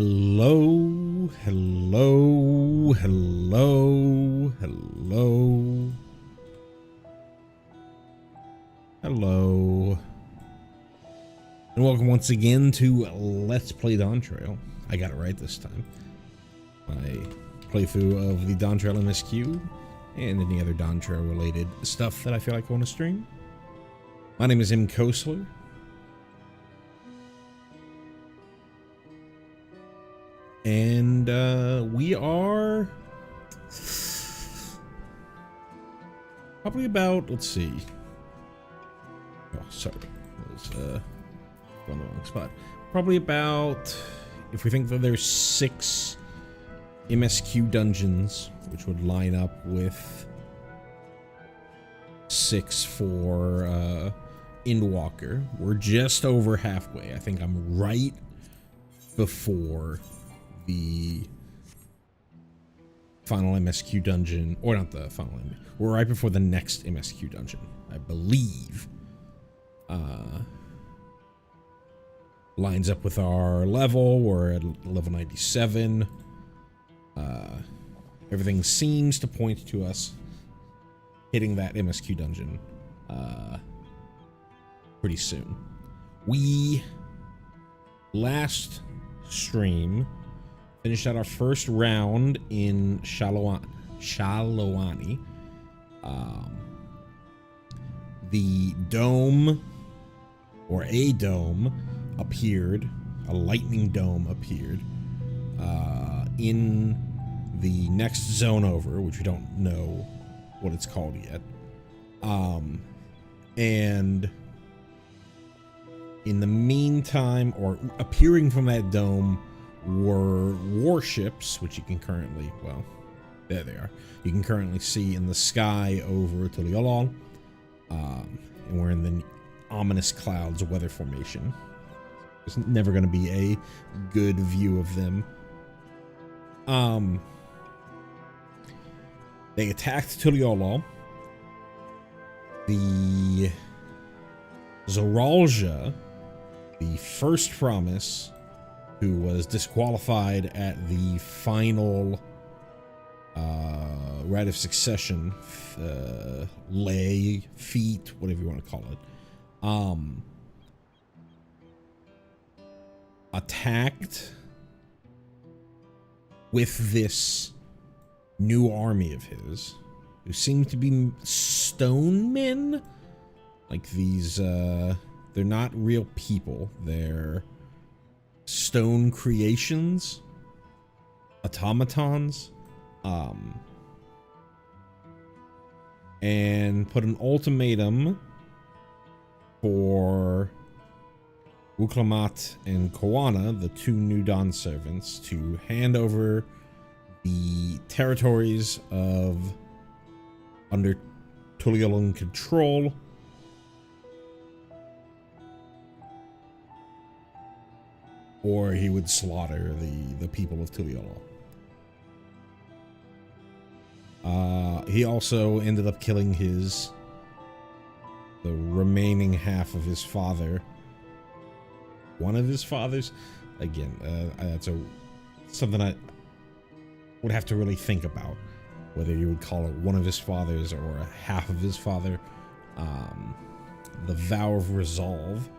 Hello, hello, hello, hello, hello, and welcome once again to Let's Play Dawntrail. I got it right this time. My playthrough of the Dawntrail MSQ and any other Dawntrail related stuff that I feel like I want to stream. My name is M. Kosler. And we are probably about, let's see. Oh, sorry. I was on the wrong spot. Probably about, if we think that there's 6 MSQ dungeons, which would line up with 6 for Endwalker. We're just over halfway. I think I'm right before the final MSQ dungeon, or not the final, we're right before the next MSQ dungeon, I believe. Lines up with our level. We're at level 97. Everything seems to point to us hitting that MSQ dungeon pretty soon. We last stream finished out our first round in Shalawani. The dome, or a dome, appeared. A lightning dome appeared in the next zone over, which we don't know what it's called yet. And in the meantime, or appearing from that dome, were warships, which you can currently, well, there they are. You can currently see in the sky over Tuliolol. And we're in the ominous clouds weather formation. There's never going to be a good view of them. They attacked Tuliolol. The Zoralja, the first promise, who was disqualified at the final rite of succession, lay, feat, whatever you want to call it, attacked with this new army of his, who seem to be stone men. Like these, they're not real people. They're stone creations, automatons, and put an ultimatum for Uklamat and Koana, the 2 new Dawn servants, to hand over the territories of under Tuliolon control or he would slaughter the people of Tuliolol. He also ended up killing the remaining half of his father. One of his fathers. Again, that's something I would have to really think about, whether you would call it one of his fathers or a half of his father. The Vow of Resolve.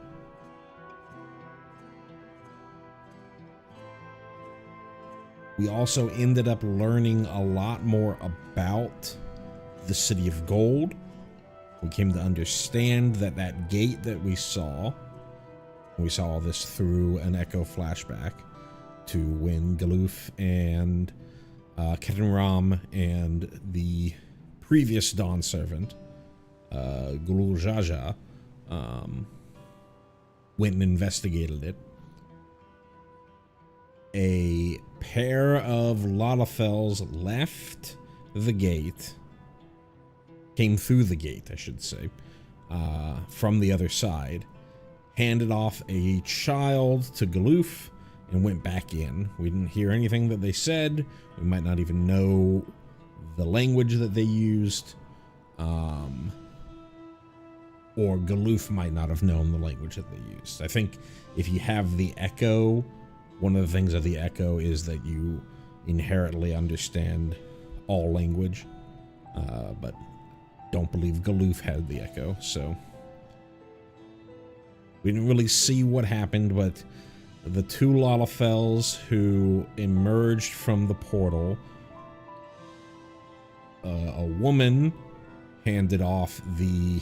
We also ended up learning a lot more about the City of Gold. We came to understand that that gate that we saw all this through an echo flashback to when Galuf and Ketenram and the previous Dawn servant, Gulul Jaja, went and investigated it. A pair of Lalafels left the gate, came through the gate, I should say, from the other side, handed off a child to Galuf, and went back in. We didn't hear anything that they said. We might not even know the language that they used. Or Galuf might not have known the language that they used. I think if you have the echo one of the things of the Echo is that you inherently understand all language, but don't believe Galoof had the Echo, so we didn't really see what happened, but the two Lalafels who emerged from the portal, a woman handed off the...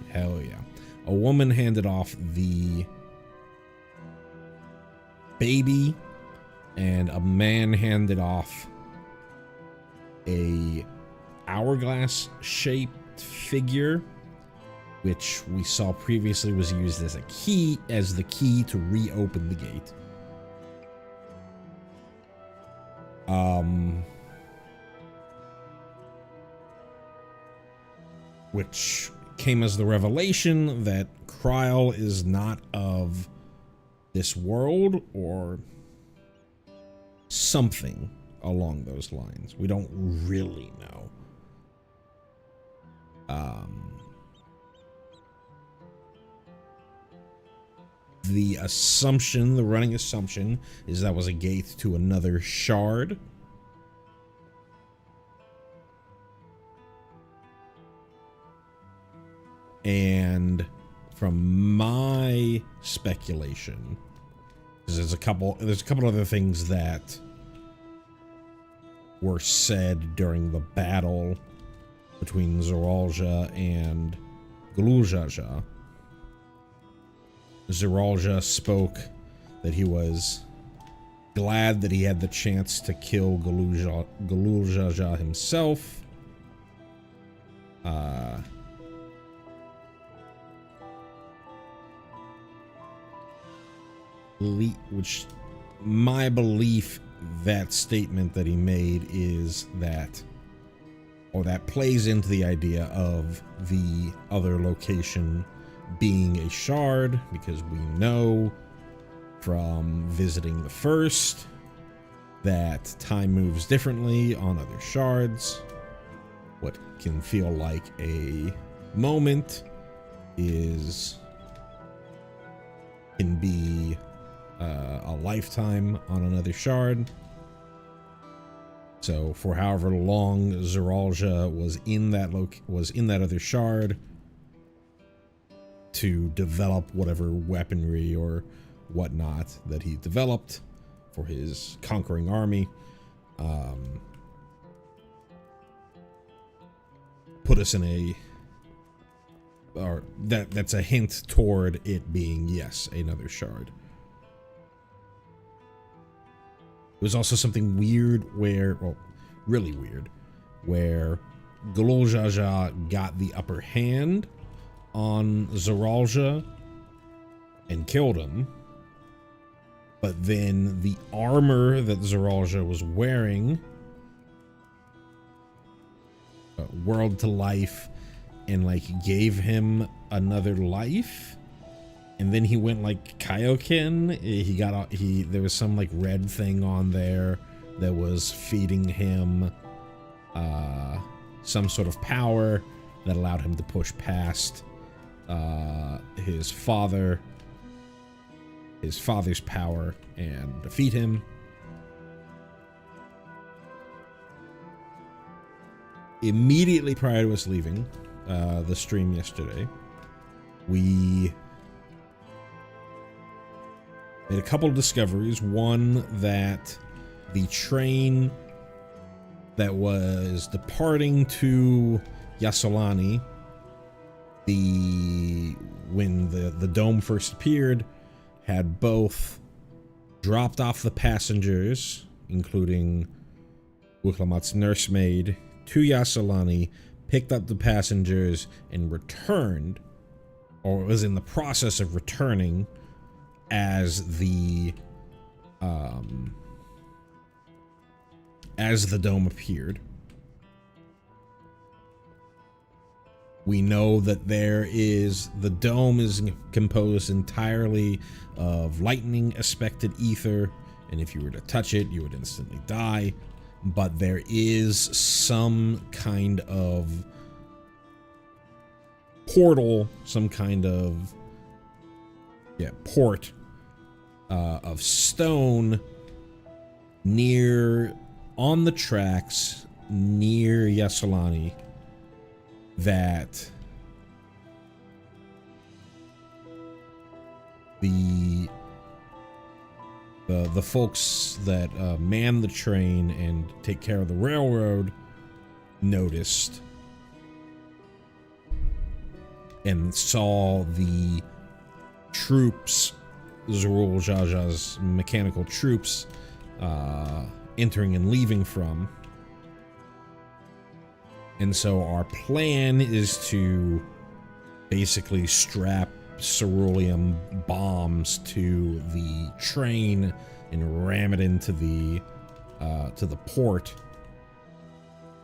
hell yeah. A woman handed off the baby, and a man handed off a hourglass-shaped figure, which we saw previously was used as the key to reopen the gate. Which came as the revelation that Kryl is not of this world, or something along those lines. We don't really know. The assumption, the running assumption, is that was a gate to another shard. And from my speculation, because there's a couple other things that were said during the battle between Zeralja and Galuljaja. Zeralja spoke that he was glad that he had the chance to kill Galuljaja himself. Which my belief, that statement that he made is that, or that plays into the idea of the other location being a shard, because we know from visiting the first that time moves differently on other shards. What can feel like a moment can be a lifetime on another shard. So for however long Zeralja was in that other shard to develop whatever weaponry or whatnot that he developed for his conquering army, put us in a, or that's a hint toward it being, yes, another shard. It was also something weird really weird, where Galuljaja got the upper hand on Zeralja and killed him, but then the armor that Zeralja was wearing whirled to life and like gave him another life. And then he went like Kaioken. There was some like red thing on there that was feeding him some sort of power that allowed him to push past his father's power and defeat him. Immediately prior to us leaving the stream yesterday, we made a couple of discoveries. One, that the train that was departing to Yasolani, when the dome first appeared, had both dropped off the passengers, including Wuklamat's nursemaid, to Yasolani, picked up the passengers, and returned, or was in the process of returning, as the dome appeared. We know that the dome is composed entirely of lightning aspected ether, and if you were to touch it, you would instantly die. But there is some kind of portal, some kind of port of stone on the tracks near Yassolani that the folks that man the train and take care of the railroad noticed and saw the troops, Zorul Jaja's mechanical troops, entering and leaving from. And so our plan is to basically strap cerulean bombs to the train and ram it into the port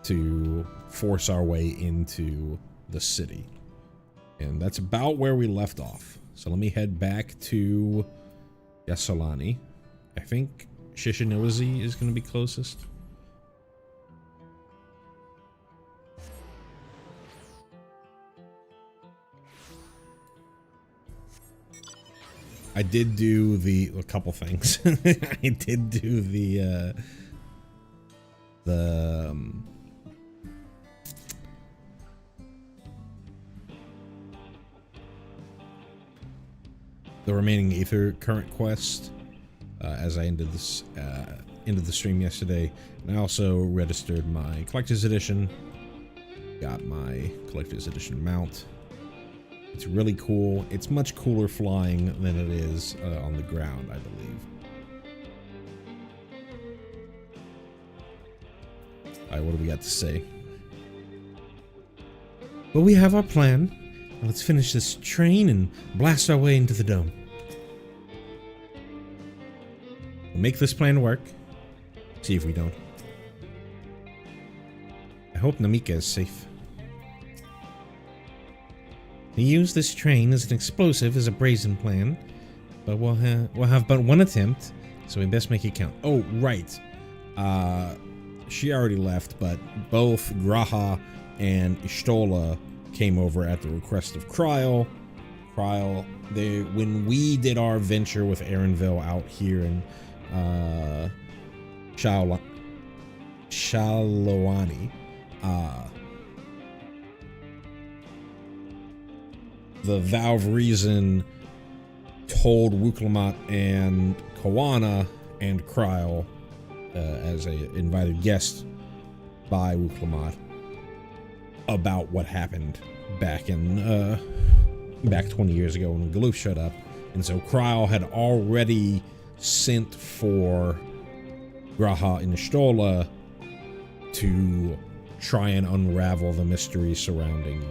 to force our way into the city. And that's about where we left off. So let me head back to Yassolani. I think Shishinozi is going to be closest. I did do a couple things. I did do the remaining Aether current quest as I ended the stream yesterday, and I also registered my collector's edition. Got my collector's edition mount. It's really cool. It's much cooler flying than it is on the ground, I believe. Alright, what do we got to say? Well, we have our plan. Now let's finish this train and blast our way into the dome. We'll make this plan work. See if we don't. I hope Namika is safe. To use this train as an explosive is a brazen plan, but we'll have but one attempt, so we best make it count. Oh, right. She already left, but both Graha and Ishtola came over at the request of Kryl. When we did our venture with Aaronville out here in Shalowani, the Valve Reason told Wuklamat and Koana and Kryl as a invited guest by Wuklamat about what happened back 20 years ago when Galoof showed up. And so Kryl had already sent for Graha and Ishtola to try and unravel the mystery surrounding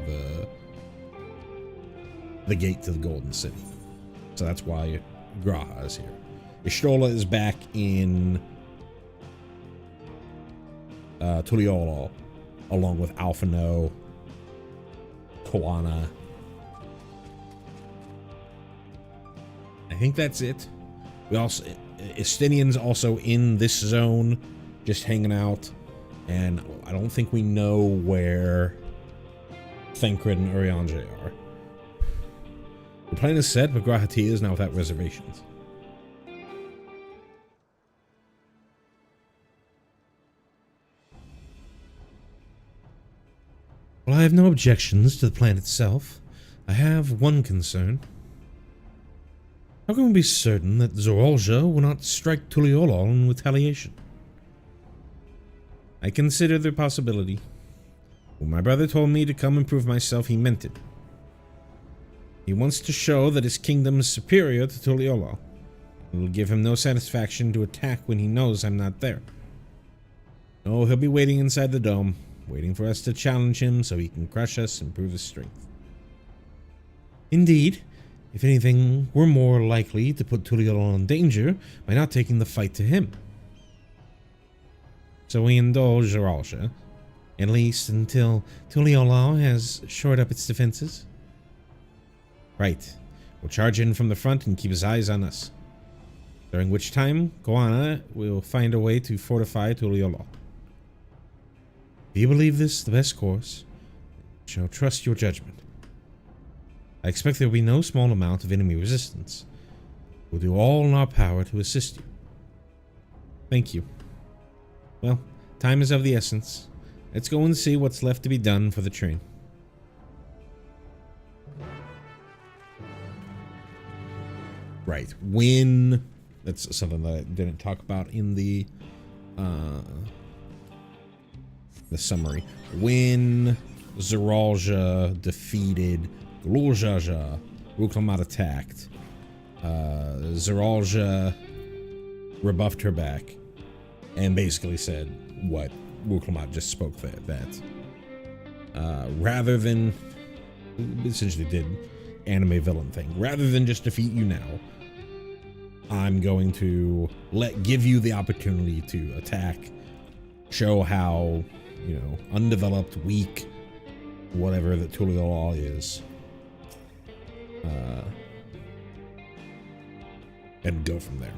the gate to the Golden City. So that's why Graha is here. Ishtola is back in Tuliolo, along with Alphino, Koana. I think that's it. We also, Estinian's also in this zone, just hanging out, and I don't think we know where Thancred and Urianger are. The plan is set, but Grahati is now without reservations. Well, I have no objections to the plan itself. I have one concern. How can we be certain that Zorolja will not strike Tuliolo in retaliation? I consider the possibility. When my brother told me to come and prove myself, he meant it. He wants to show that his kingdom is superior to Tuliolo. It will give him no satisfaction to attack when he knows I'm not there. No, he'll be waiting inside the dome, waiting for us to challenge him so he can crush us and prove his strength. Indeed, if anything, we're more likely to put Tuliolo in danger by not taking the fight to him. So we indulge Zorolja, at least until Tuliolo has shored up its defenses. Right. We'll charge in from the front and keep his eyes on us. During which time, Koana will find a way to fortify Tuliolo. If you believe this the best course, I shall trust your judgment. I expect there will be no small amount of enemy resistance. We'll do all in our power to assist you. Thank you. Well, time is of the essence. Let's go and see what's left to be done for the train. Right. When... That's something that I didn't talk about in the summary. When Zeralja defeated Glorjaja, Ruklamat attacked. Zeralja rebuffed her back and basically said what Ruklamat just spoke that rather than, essentially did anime villain thing, rather than just defeat you now, I'm going to give you the opportunity to attack, show how, you know, undeveloped, weak, whatever that Tuliol is, and go from there.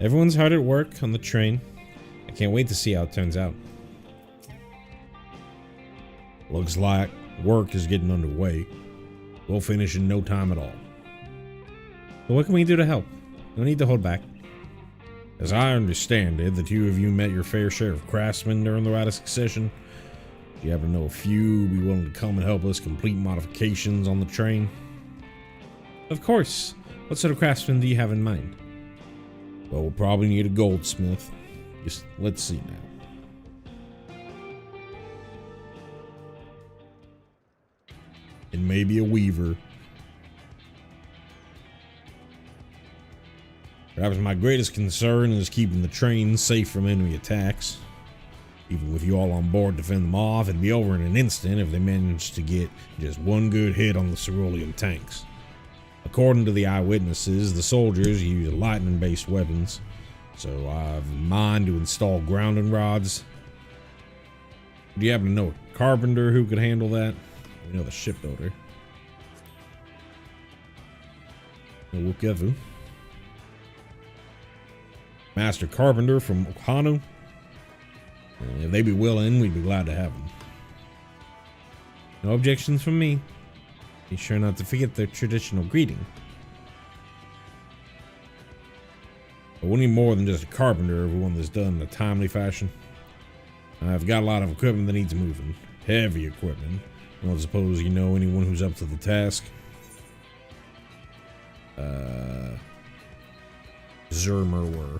Everyone's hard at work on the train. I can't wait to see how it turns out. Looks like work is getting underway. We'll finish in no time at all. But what can we do to help? No need to hold back. As I understand it, the two of you met your fair share of craftsmen during the Rite of Succession. Do you happen to know a few be willing to come and help us complete modifications on the train? Of course. What sort of craftsmen do you have in mind? Well, we'll probably need a goldsmith. Just let's see now. And maybe a weaver. Perhaps my greatest concern is keeping the train safe from enemy attacks. Even with you all on board to fend them off, it'd be over in an instant if they managed to get just one good hit on the cerulean tanks. According to the eyewitnesses, the soldiers use lightning-based weapons, so I have in mind to install grounding rods. Do you happen to know a carpenter who could handle that? We know the shipbuilder. No Wukevu. Master Carpenter from Okano. If they be willing, we'd be glad to have them. No objections from me. Be sure not to forget their traditional greeting. But we'll need more than just a carpenter if we want this done in a timely fashion. I've got a lot of equipment that needs moving. Heavy equipment. I don't suppose you know anyone who's up to the task. Zermerwer.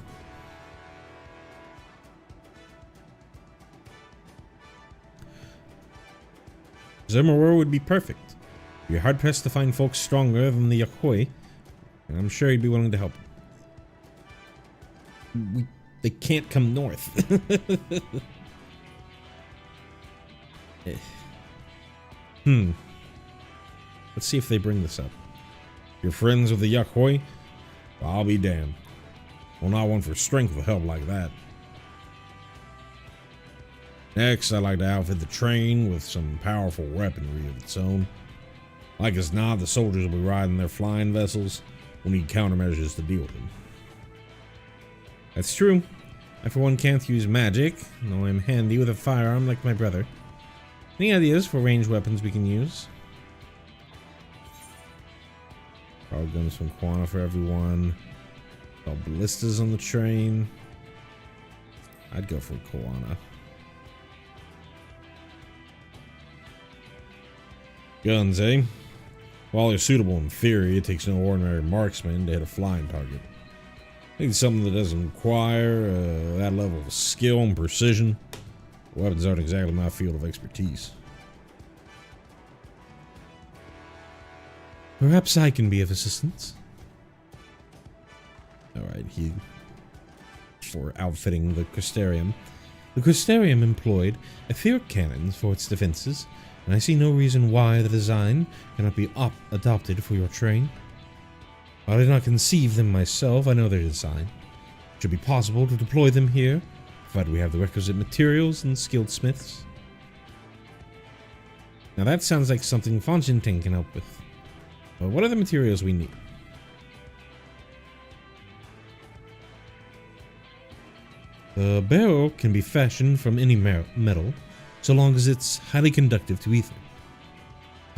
Zermerwer would be perfect. You're hard pressed to find folks stronger than the Yakoi, and I'm sure he'd be willing to help. They can't come north. Let's see if they bring this up. You're friends with the Yakoi? Well, I'll be damned. Well, not one for strength with help like that. Next, I'd like to outfit the train with some powerful weaponry of its own. Like as not, the soldiers will be riding their flying vessels. We'll need countermeasures to deal with them. That's true. I for one can't use magic, though I'm handy with a firearm like my brother. Any ideas for ranged weapons we can use? Power guns from Quana for everyone. Oh, ballistas on the train. I'd go for Quana. Guns, eh? While they're suitable in theory, it takes no ordinary marksman to hit a flying target. I think something that doesn't require that level of skill and precision. Weapons aren't exactly my field of expertise. Perhaps I can be of assistance. Alright, for outfitting the Crystarium. The Crystarium employed etheric cannons for its defenses, and I see no reason why the design cannot be adopted for your train. While I did not conceive them myself, I know their design. It should be possible to deploy them here, provided we have the requisite materials and skilled smiths. Now that sounds like something Fongenting can help with. But what are the materials we need? The barrel can be fashioned from any metal, so long as it's highly conductive to ether.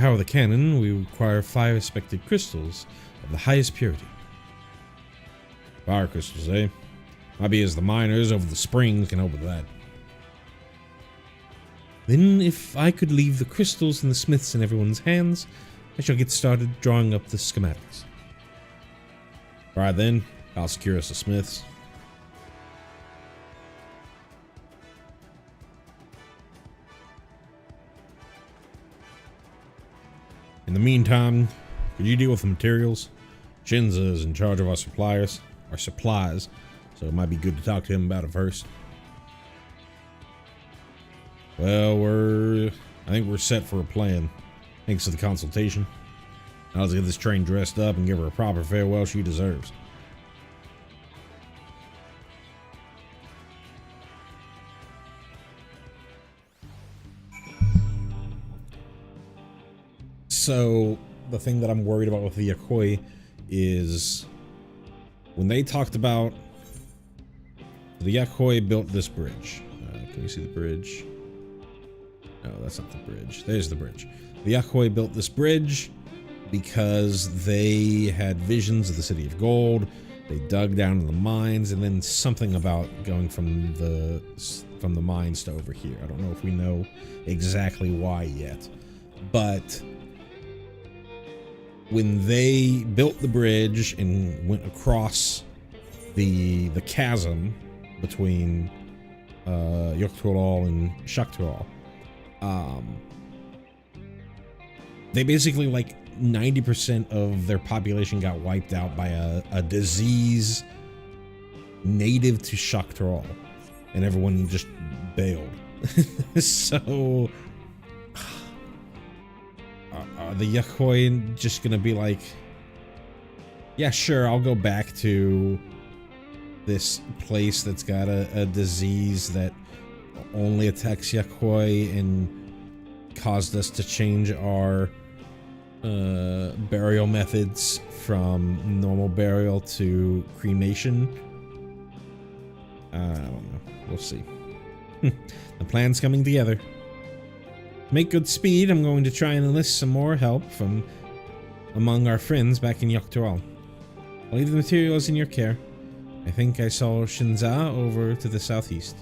power the cannon, we require 5 expected crystals of the highest purity. Fire crystals, eh? Might be as the miners over the springs can help with that. Then, if I could leave the crystals and the smiths in everyone's hands, I shall get started drawing up the schematics. Alright then, I'll secure us the smiths. In the meantime, could you deal with the materials? Shinza is in charge of our supplies, so it might be good to talk to him about it first. Well, I think we're set for a plan. Thanks for the consultation. Now let's get this train dressed up and give her a proper farewell she deserves. So, the thing that I'm worried about with the Yakoi is when they talked about the Yakoi built this bridge. Can you see the bridge? No, that's not the bridge. There's the bridge. The Yakoi built this bridge because they had visions of the City of Gold. They dug down in the mines, and then something about going from the mines to over here. I don't know if we know exactly why yet, but when they built the bridge and went across the chasm between Yoktural and Shaktural, they basically, like, 90% of their population got wiped out by a disease native to Shaktural, and everyone just bailed. So are the Yakoi just gonna be like, yeah, sure, I'll go back to this place that's got a disease that only attacks Yakoi and caused us to change our burial methods from normal burial to cremation? I don't know. We'll see. The plan's coming together. Make good speed. I'm going to try and enlist some more help from among our friends back in Yoktural. I'll leave the materials in your care. I think I saw Shinza over to the southeast.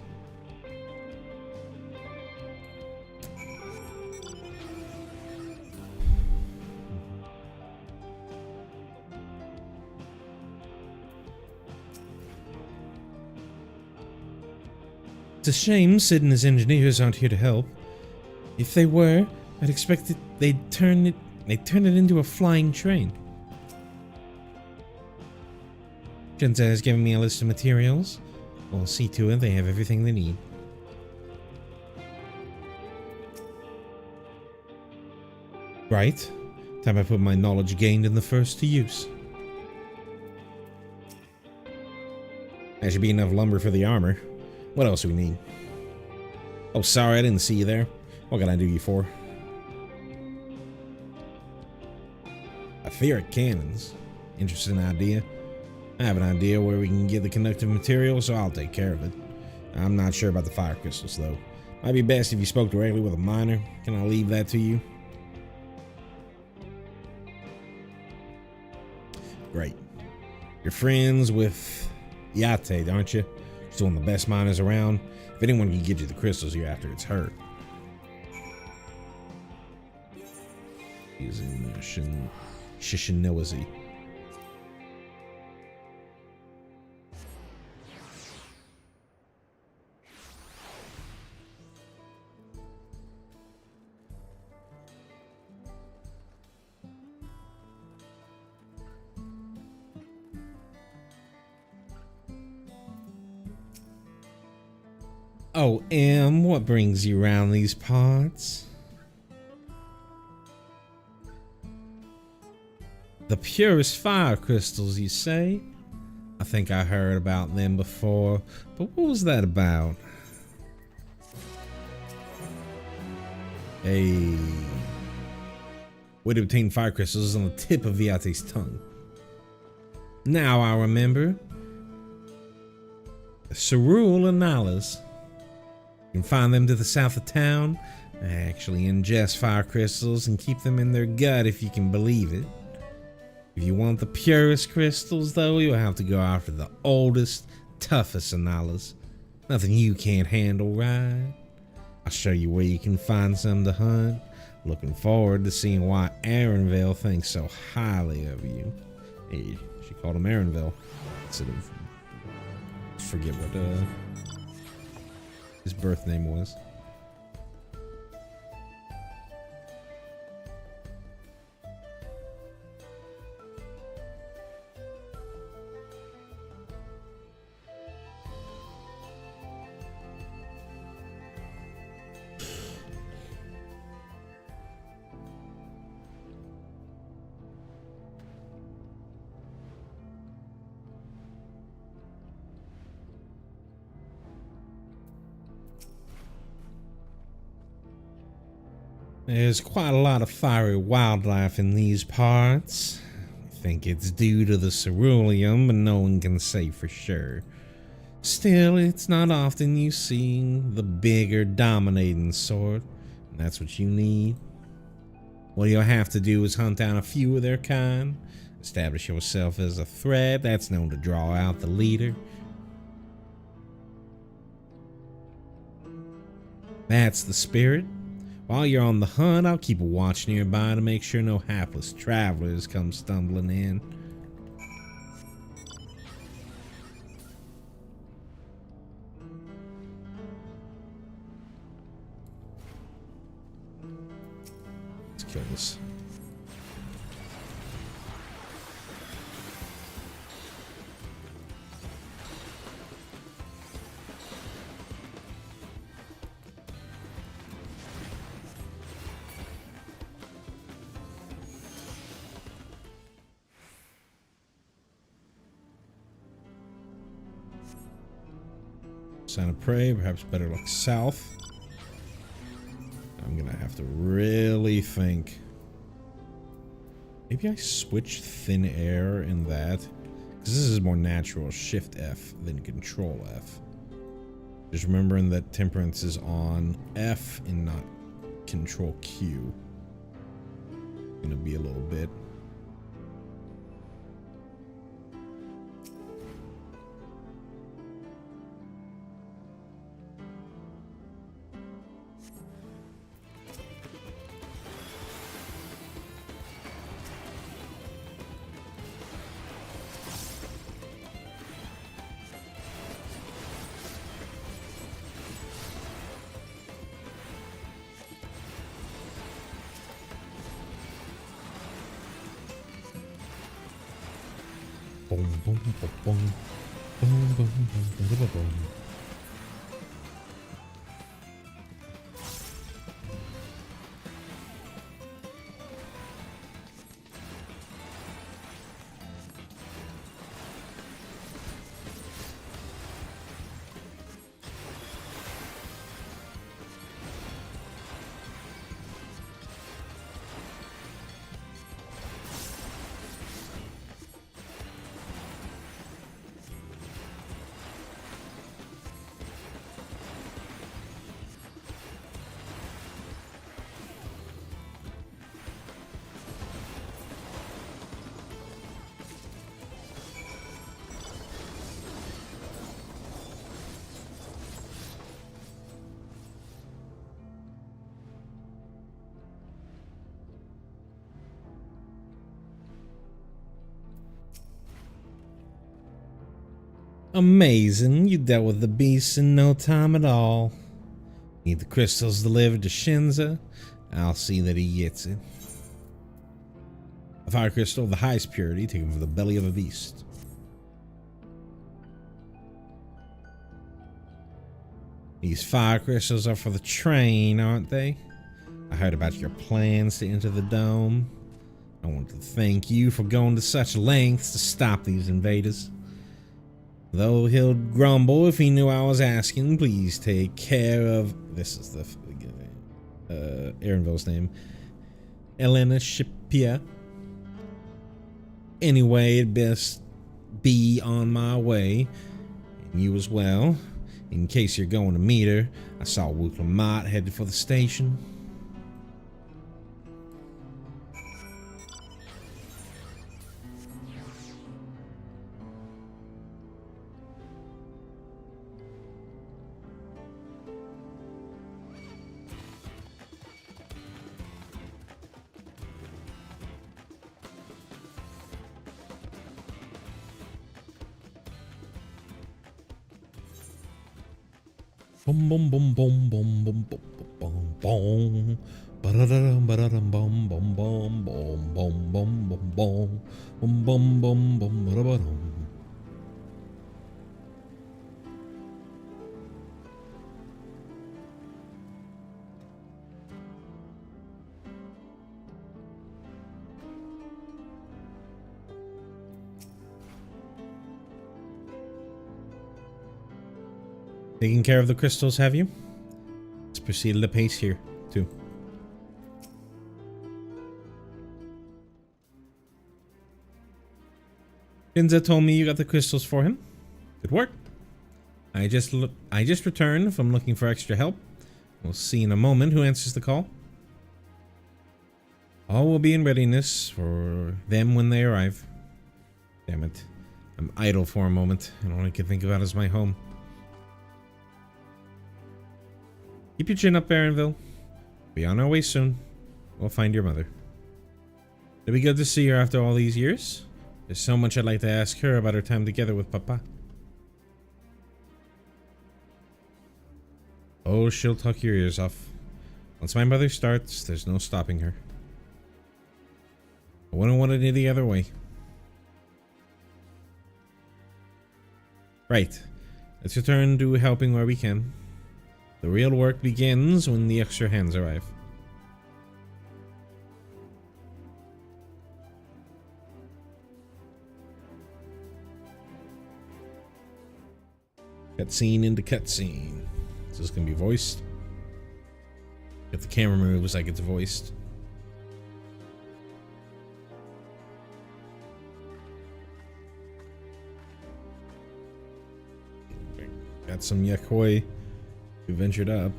It's a shame Sid and his engineers aren't here to help. If they were, I'd expect they'd turn it into a flying train. Shinza has given me a list of materials. We'll see to it they have everything they need. Right. Time I put my knowledge gained in the first to use. That should be enough lumber for the armor. What else do we need? Oh, sorry, I didn't see you there. What can I do you for? Etheric cannons. Interesting idea. I have an idea where we can get the conductive material, so I'll take care of it. I'm not sure about the fire crystals, though. Might be best if you spoke directly with a miner. Can I leave that to you? Great. You're friends with Yate, aren't you? She's one of the best miners around. If anyone can get you the crystals you're after, it's her. He's in Shishinowazi. Oh, what brings you round these parts? The purest fire crystals, you say? I think I heard about them before, but what was that about? A way to obtain fire crystals is on the tip of Viate's tongue. Now I remember. Cerule and Nalas. You can find them to the south of town. actually ingest fire crystals and keep them in their gut, if you can believe it. If you want the purest crystals, though, you'll have to go after the oldest, toughest Analas. Nothing you can't handle, right? I'll show you where you can find some to hunt. Looking forward to seeing why Arenville thinks so highly of you. Hey, she called him Arenville instead of, forget what his birth name was. There's quite a lot of fiery wildlife in these parts. I think it's due to the ceruleum, but no one can say for sure. Still, it's not often you see the bigger, dominating sort, and that's what you need. What you'll have to do is hunt down a few of their kind, establish yourself as a threat that's known to draw out the leader. That's the spirit. While you're on the hunt, I'll keep a watch nearby to make sure no hapless travelers come stumbling in. Let's kill this. Sign of prey, perhaps better look south. I'm gonna have to really think. Maybe I switch thin air in that, because this is more natural. Shift F than Control F. Just remembering that temperance is on F and not Control Q. Gonna be a little bit. Boom, boom, boom, boom, boom, boom, boom, boom, boom. Amazing, you dealt with the beast in no time at all. Need the crystals delivered to Shinza? I'll see that he gets it. A fire crystal of the highest purity, taken from the belly of a beast. These fire crystals are for the train, aren't they? I heard about your plans to enter the dome. I want to thank you for going to such lengths to stop these invaders. Though he'll grumble if he knew I was asking, please take care of... This is the... Arenville's name. Elena Shipia. Anyway, it'd best be on my way. And you as well. In case you're going to meet her, I saw Woot Lamont headed for the station. Boom boom boom boom boom boom boom boom boom. Ba-da-da-dum ba-da-dum bum bum bum bum bum bum bum bum bum bum bum bum ba-da-ba-dum. Taking care of the crystals, have you? Let's proceed at a pace here, too. Finza told me you got the crystals for him. Good work. I just returned from looking for extra help. We'll see in a moment who answers the call. All will be in readiness for them when they arrive. Damn it. I'm idle for a moment, and all I can think about is my home. Keep your chin up, Baronville. We'll be on our way soon. We'll find your mother. It'll be good to see her after all these years. There's so much I'd like to ask her about her time together with Papa. Oh, she'll talk your ears off. Once my mother starts, there's no stopping her. I wouldn't want it any other way. Right. Let's return to helping where we can. The real work begins when the extra hands arrive. Cutscene into cutscene. Is this gonna be voiced? If the camera moves like it's voiced. Got some Yakoi who ventured up.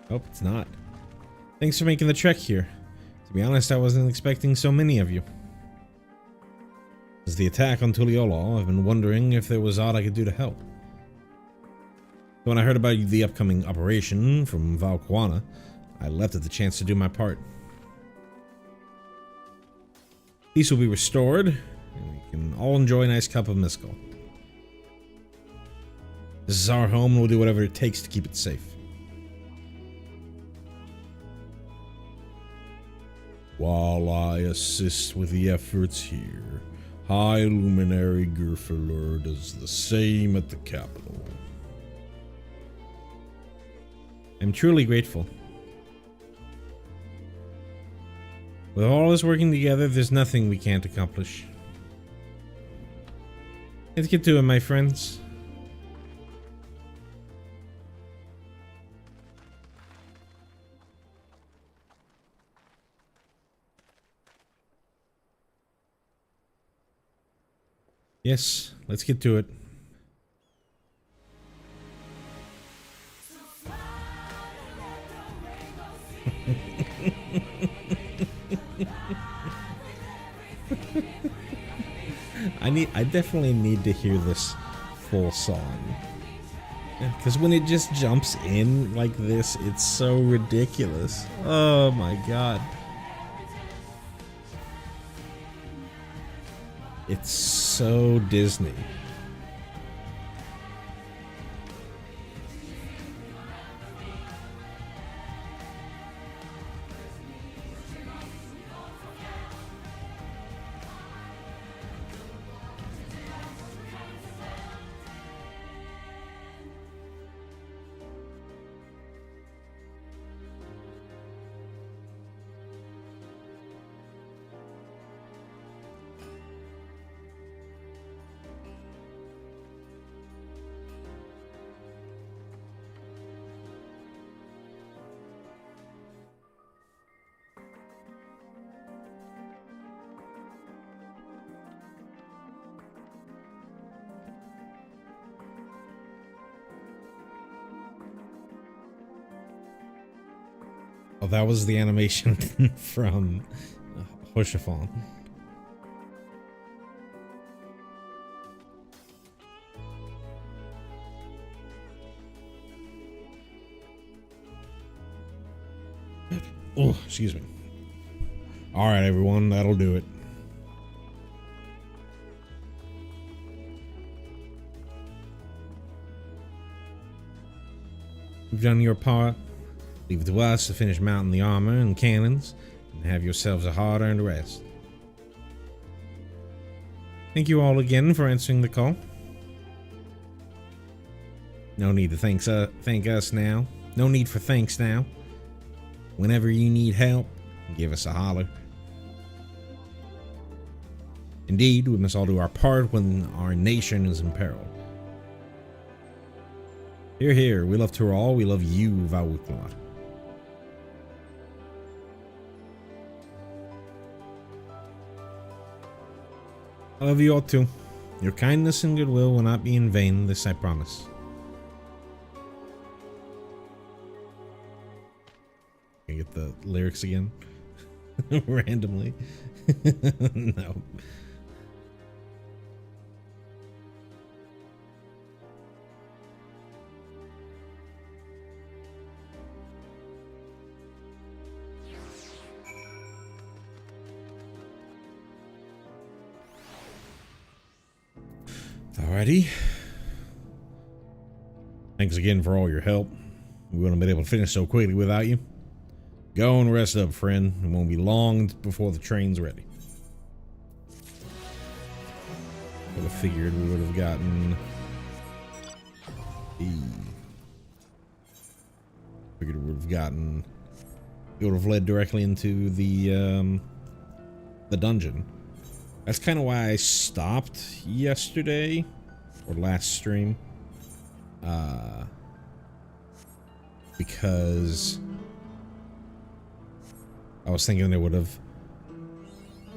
Nope, it's not. Thanks for making the trek here. To be honest, I wasn't expecting so many of you. Since the attack on Tuliolo, I've been wondering if there was aught I could do to help. So when I heard about the upcoming operation from Valquana, I leapt at the chance to do my part. Peace will be restored, and we can all enjoy a nice cup of Mezcal. This is our home, and we'll do whatever it takes to keep it safe. While I assist with the efforts here, High Luminary Gerfeler does the same at the capital. I'm truly grateful. With all of us working together, there's nothing we can't accomplish. Let's get to it, my friends. Yes, let's get to it. I definitely need to hear this full song. Because when it just jumps in like this, it's so ridiculous. Oh my god. It's so Disney. Oh, that was the animation from Hoshifon. Oh, excuse me. All right, everyone, that'll do it. You've done your part. Leave it to us to finish mounting the armor and cannons and have yourselves a hard-earned rest. Thank you all again for answering the call. No need to thank us now. No need for thanks now. Whenever you need help, give us a holler. Indeed, we must all do our part when our nation is in peril. Hear, hear. We love Tural. We love you, Vauklot. I love you all too. Your kindness and goodwill will not be in vain, this I promise. Can I get the lyrics again? Randomly. No. Alrighty. Thanks again for all your help. We wouldn't have been able to finish so quickly without you. Go and rest up, friend. It won't be long before the train's ready. I would have figured we would have gotten the... Figured we would have gotten... It would have led directly into the dungeon. That's kind of why I stopped yesterday, or last stream, because I was thinking they would have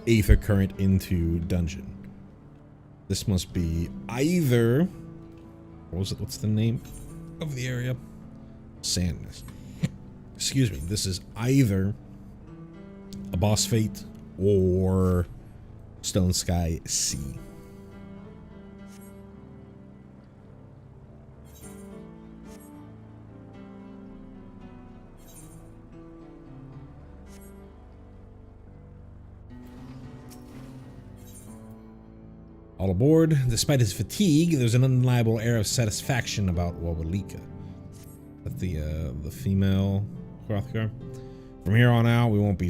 Aether Current into dungeon. This must be either, what was it? What's the name of the area? Sandness. Excuse me. This is either a boss fate or Stone Sky Sea. All aboard. Despite his fatigue, there's an undeniable air of satisfaction about Wawalika. That's the female Hrothgar. From here on out, we won't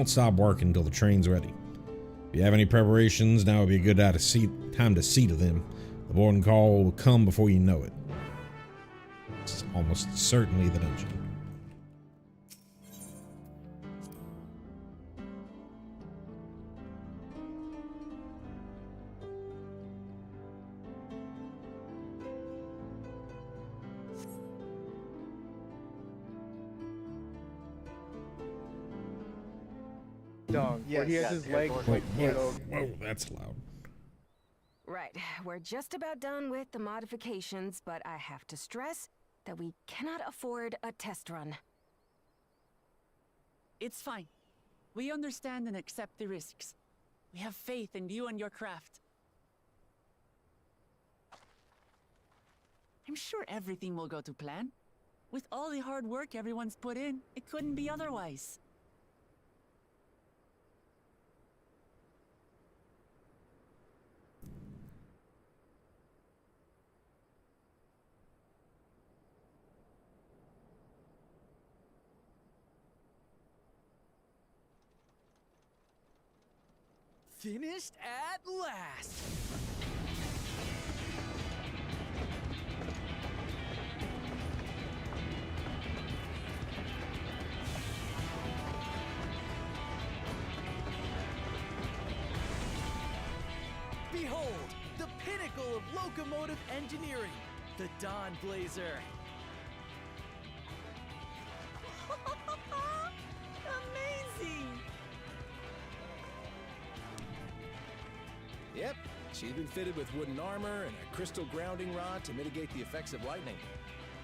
stop working until the train's ready. If you have any preparations, now would be a good time to see to them. The boarding call will come before you know it. It's almost certainly the dungeon. Dog, where he has his leg. Wait, whoa, that's loud. Right, we're just about done with the modifications, but I have to stress that we cannot afford a test run. It's fine. We understand and accept the risks. We have faith in you and your craft. I'm sure everything will go to plan. With all the hard work everyone's put in, it couldn't be otherwise. Finished at last! Behold, the pinnacle of locomotive engineering, the Dawn Blazer. Amazing! Yep, she's been fitted with wooden armor and a crystal grounding rod to mitigate the effects of lightning.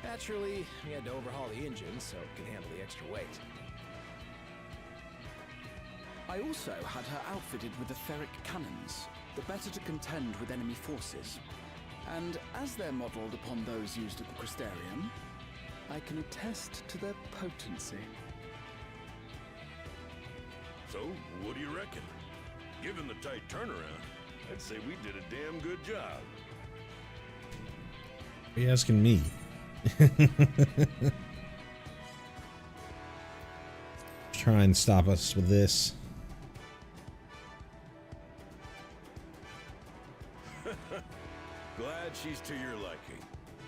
Naturally, we had to overhaul the engine so it could handle the extra weight. I also had her outfitted with etheric cannons, the better to contend with enemy forces. And as they're modelled upon those used at the Crystarium, I can attest to their potency. So, what do you reckon? Given the tight turnaround, I'd say we did a damn good job. Are you asking me? Try and stop us with this. Glad she's to your liking.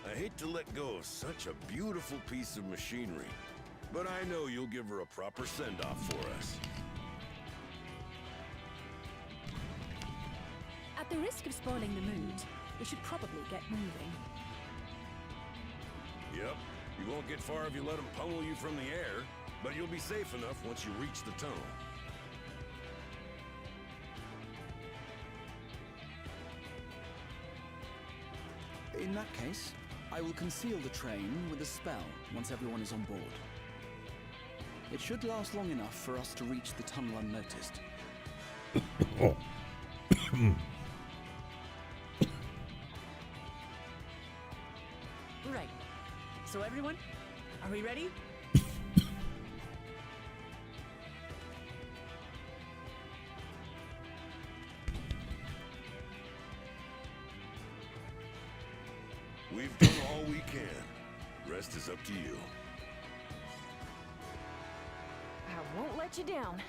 I hate to let go of such a beautiful piece of machinery, but I know you'll give her a proper send-off for us. At the risk of spoiling the mood, we should probably get moving. Yep, you won't get far if you let them pummel you from the air, but you'll be safe enough once you reach the tunnel. In that case, I will conceal the train with a spell once everyone is on board. It should last long enough for us to reach the tunnel unnoticed. Oh. Right. So everyone, are we ready? We've done all we can. Rest is up to you. I won't let you down.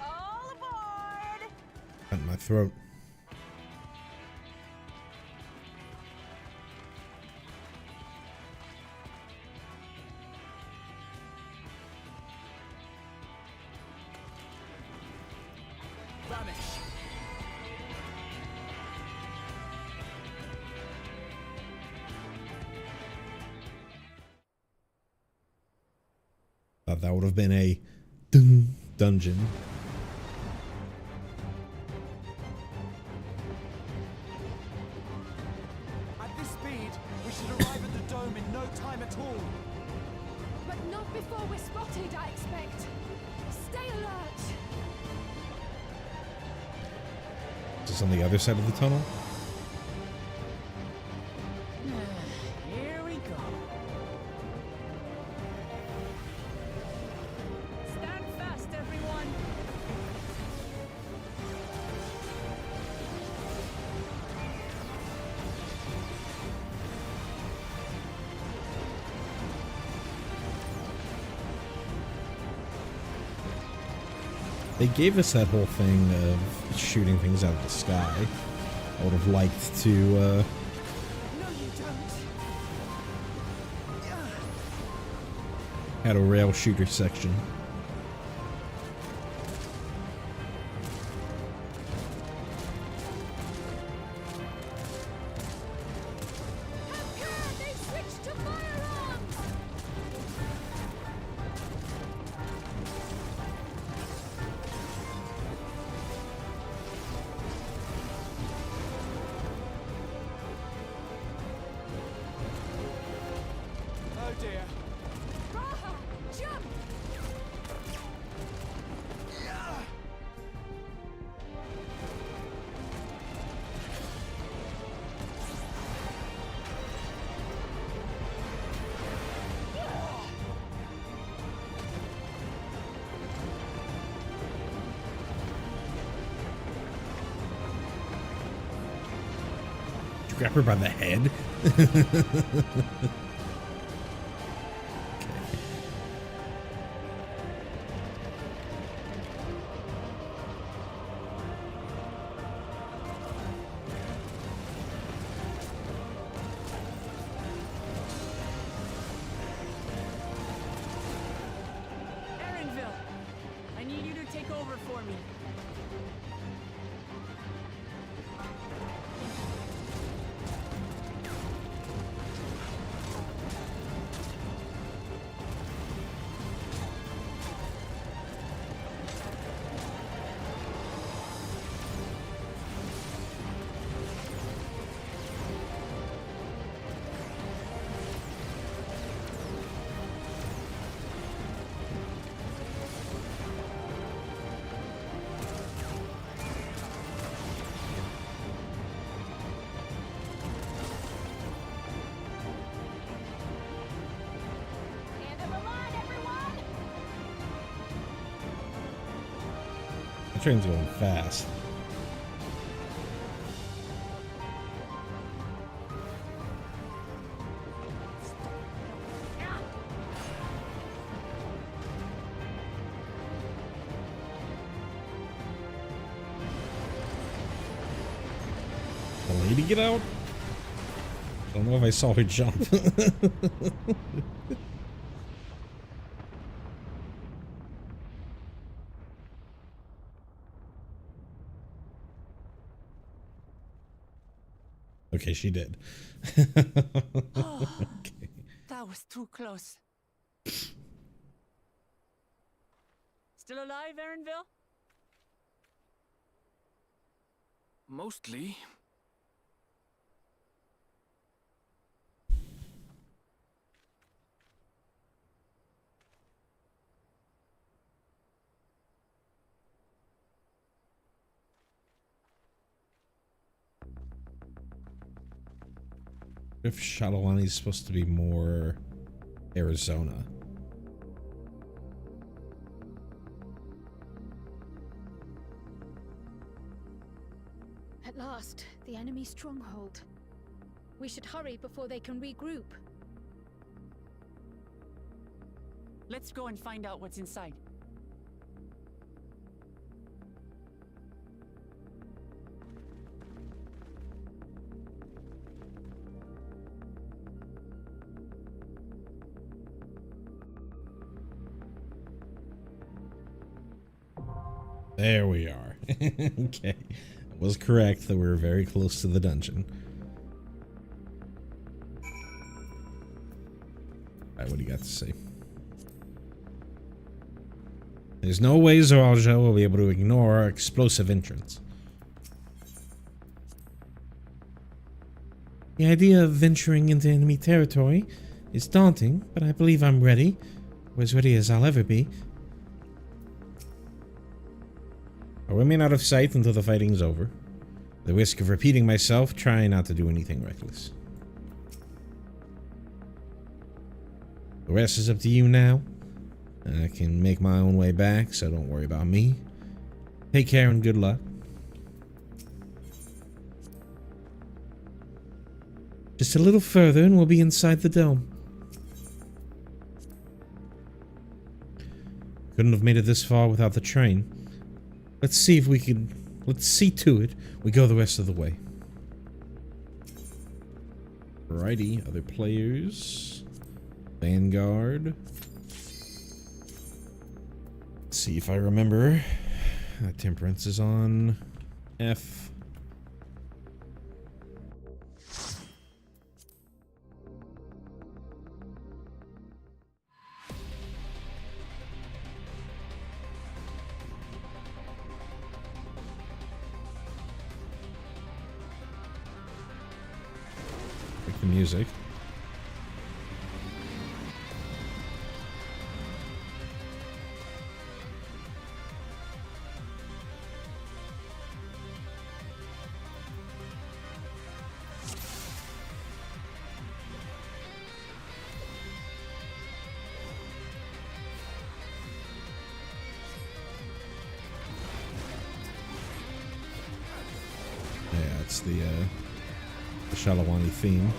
All aboard! Cut my throat. Vanish! Thought that would have been a dungeon. At this speed, we should arrive at the dome in no time at all. But not before we're spotted, I expect. Stay alert! Is this on the other side of the tunnel? Here we go. Stand fast, everyone. They gave us that whole thing of shooting things out of the sky. I would have liked to, No, you don't. had a rail shooter section. They switched to firearms! Oh dear. Raha, jump! Did you grab her by the head? Erinville, I need you to take over for me. The train's going fast. The lady get out? I don't know if I saw her jump. Okay, she did. Okay. That was too close. Still alive, Aaronville? Mostly. If Shadowlani is supposed to be more Arizona. At last, the enemy stronghold. We should hurry before they can regroup. Let's go and find out what's inside. There we are. Okay. I was correct that we were very close to the dungeon. Alright, what do you got to say? There's no way Zoraja will be able to ignore our explosive entrance. The idea of venturing into enemy territory is daunting, but I believe I'm ready. Or as ready as I'll ever be. I'll remain out of sight until the fighting's over. At the risk of repeating myself, try not to do anything reckless. The rest is up to you now. I can make my own way back, so don't worry about me. Take care and good luck. Just a little further and we'll be inside the dome. Couldn't have made it this far without the train. Let's see to it we go the rest of the way. Alrighty, other players. Vanguard. Let's see if I remember. Temperance is on F. The music. Yeah, it's the Shalawani theme.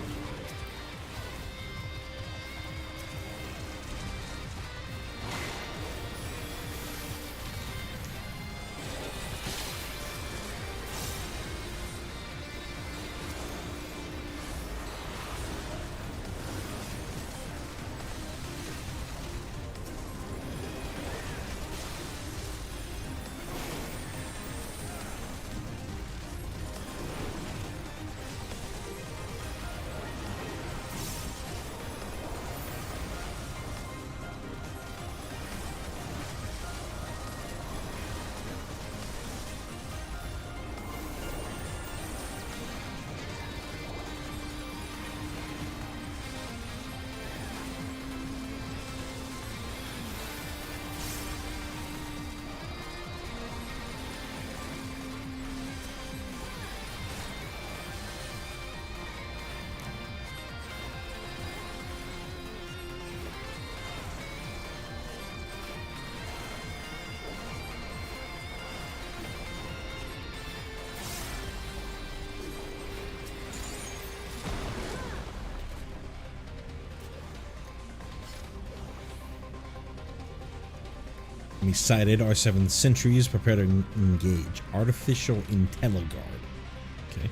We sighted our 7 sentries. Prepare to engage. Artificial IntelliGuard. Okay.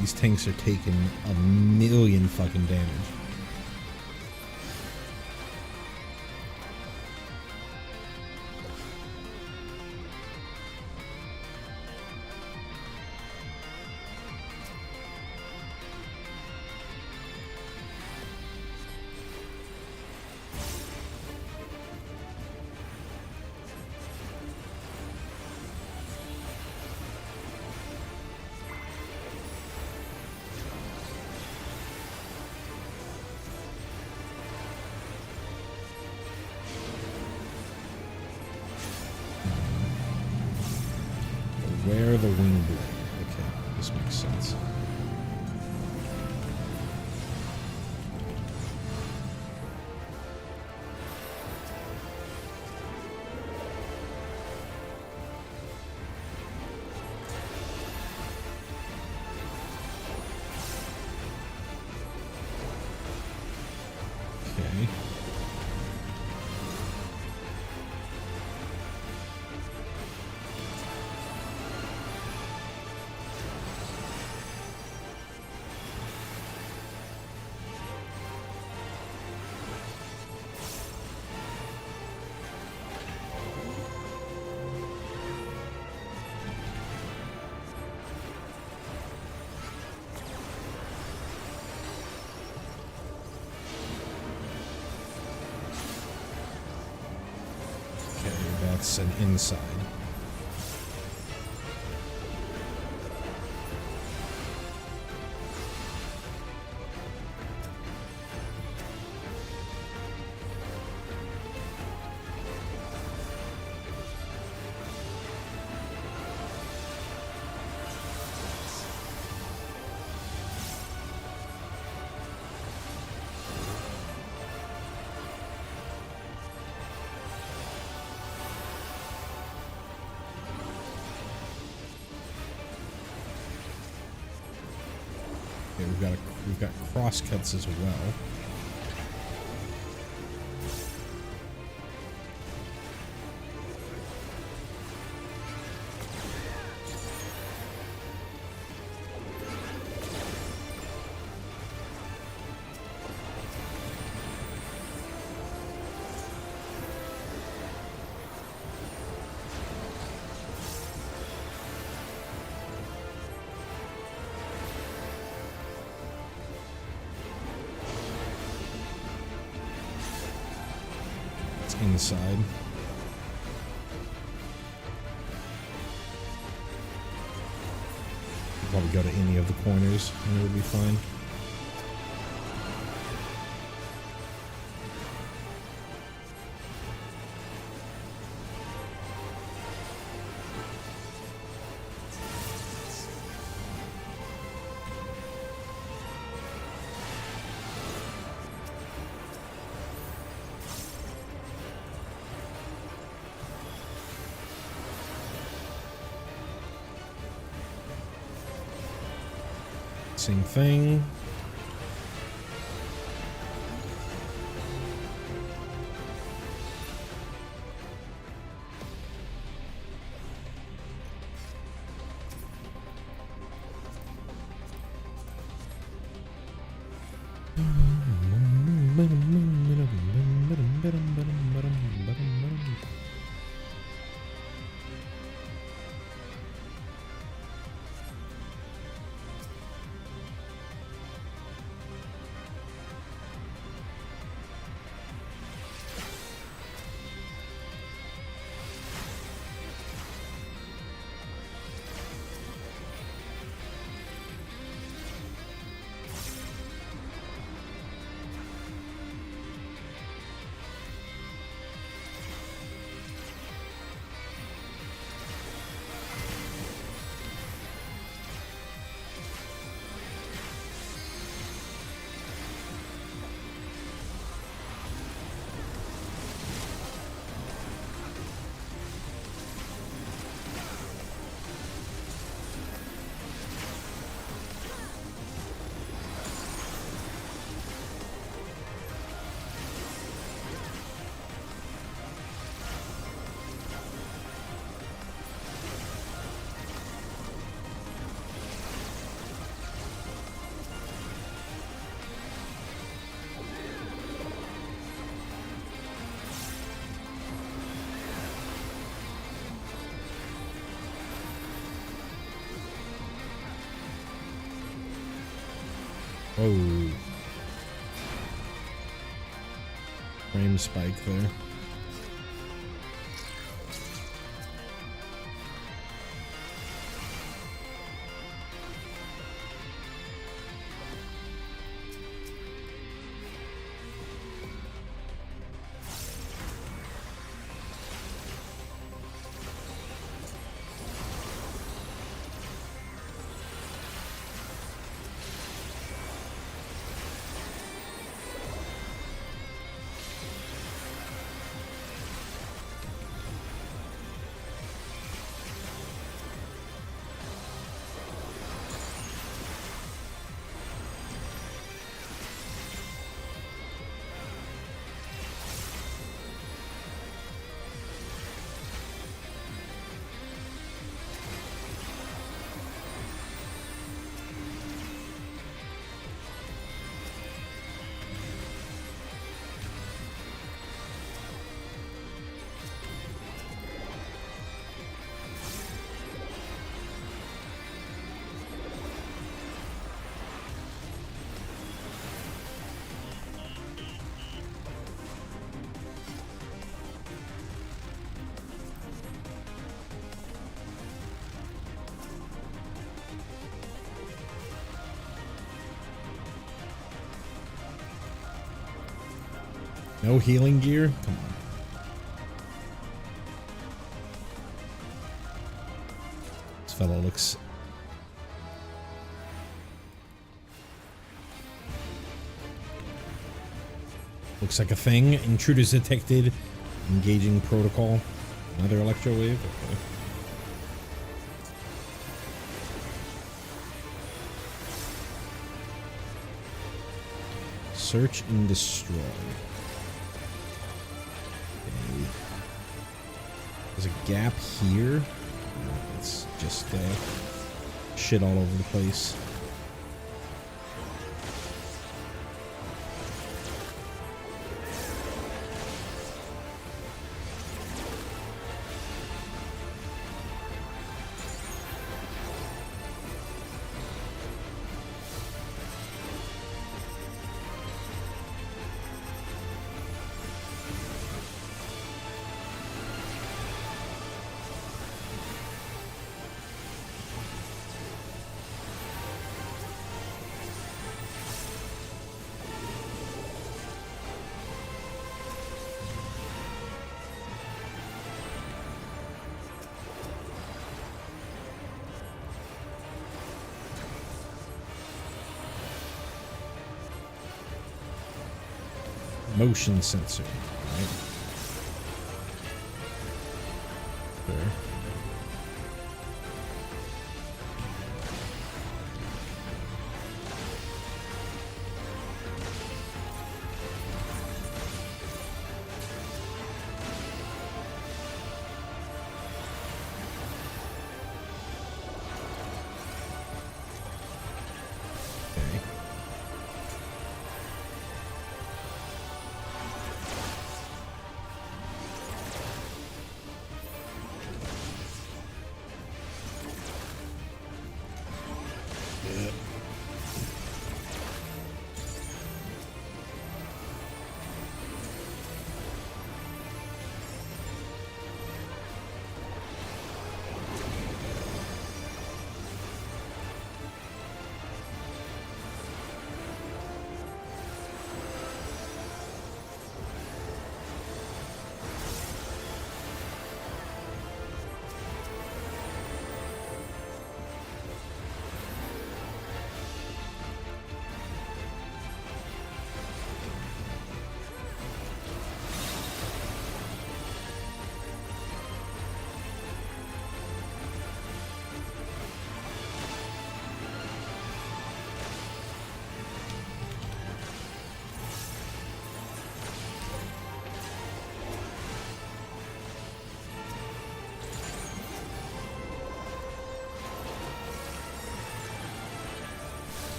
These tanks are taking a million fucking damage. Where the wing blade? Okay, this makes sense. Okay. That's an inside. Okay, we've got cross cuts as well. Inside. Probably go to any of the corners and it would be fine. Same thing. Oh. Frame spike there. No healing gear? Come on. This fellow looks... looks like a thing. Intruders detected. Engaging protocol. Another electro wave? Okay. Search and destroy. There's a gap here. It's just shit all over the place. Motion sensor, right? There.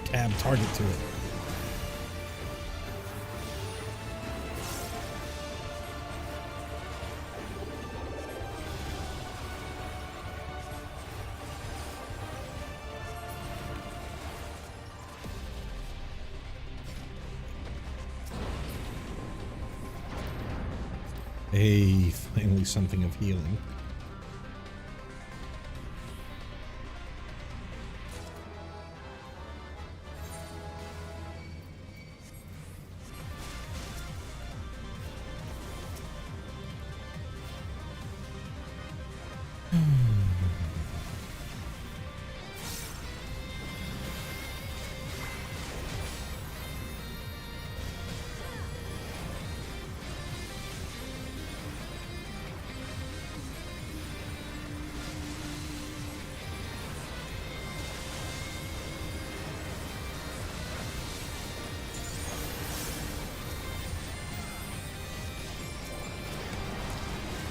Tab target to it. Hey, finally something of healing.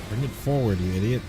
Bring it forward, you idiot.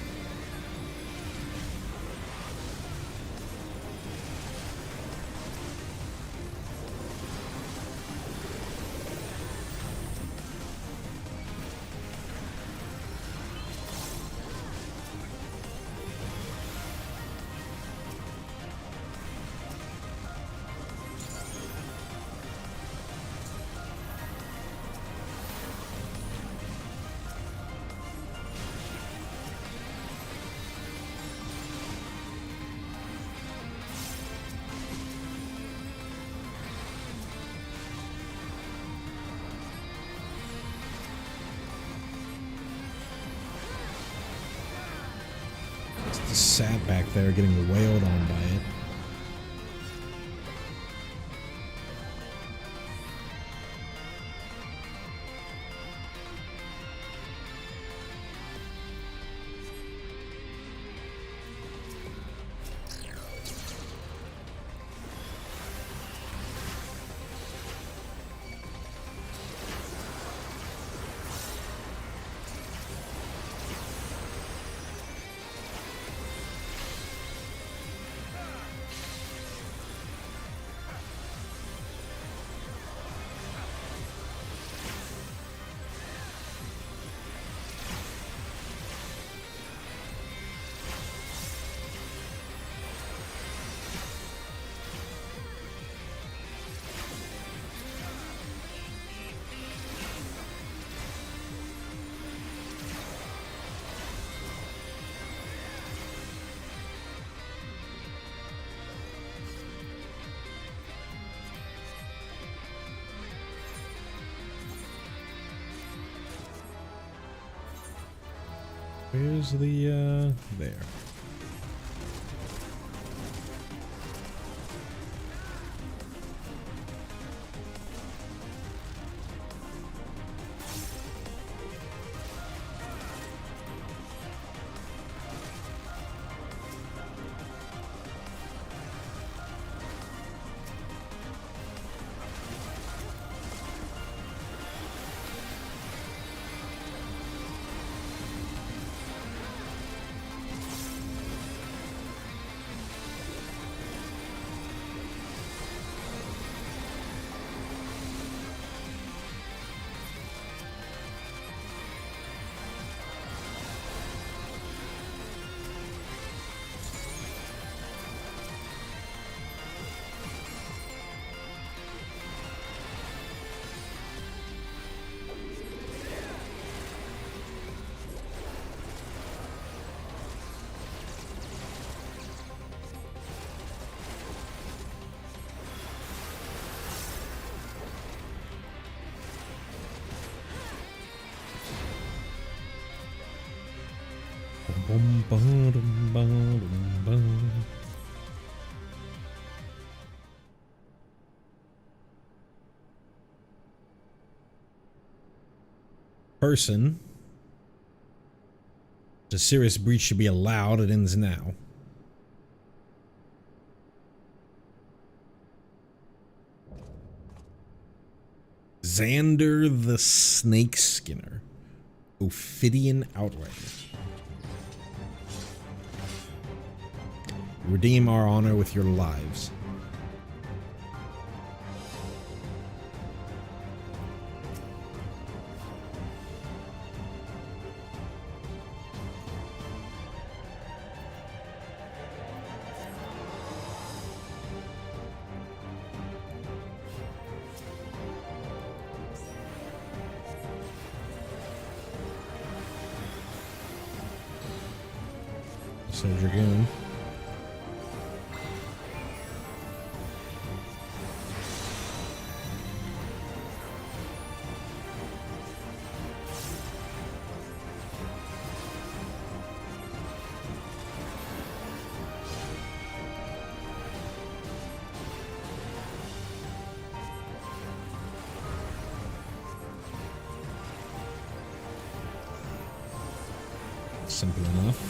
Just sat back there getting wailed on by it. Where's the, there. Bum, bum, dum, bum, dum, bum. Person. The serious breach should be allowed. It ends now. Xander the Snake Skinner. Ophidian Outrider. Redeem our honor with your lives. So Dragoon. Simple enough.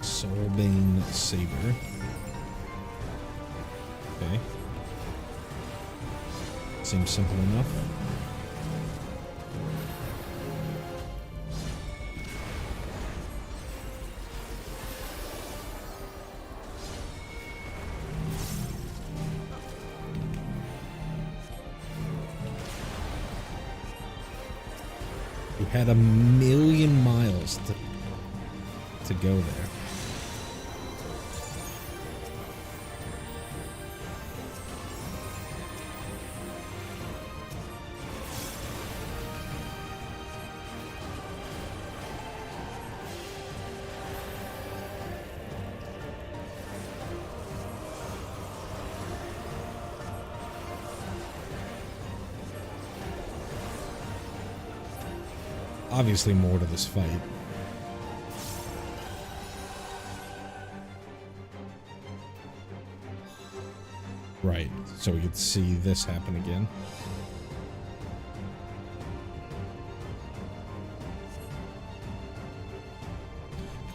Soulbane Saber. Okay. Seems simple enough. We had 1,000,000 miles to go there. Obviously more to this fight. Right, so we could see this happen again.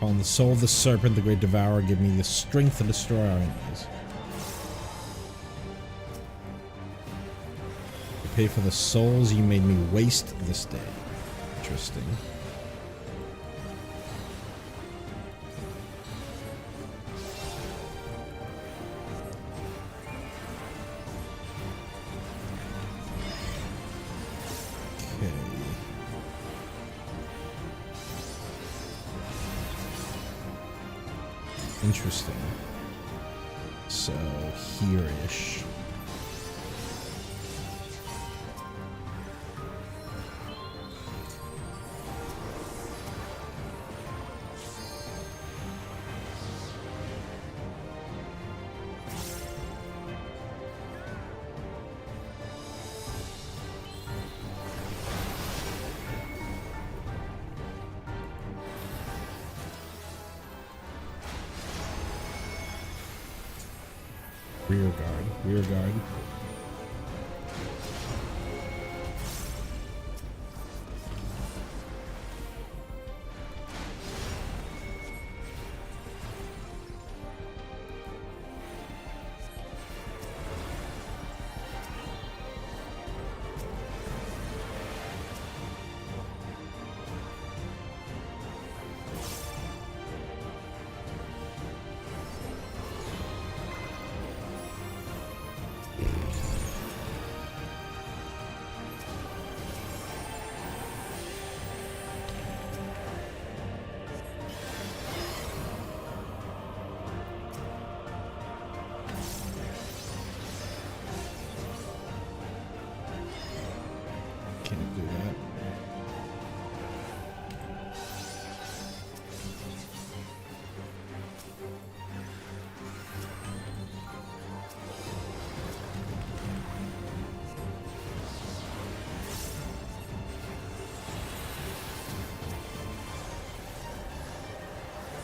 Calling the soul of the serpent, the great devourer, give me the strength to destroy our enemies. To pay for the souls you made me waste this day. Interesting. Okay. Interesting. So here-ish. Rear guard, rear guard. Can't do that.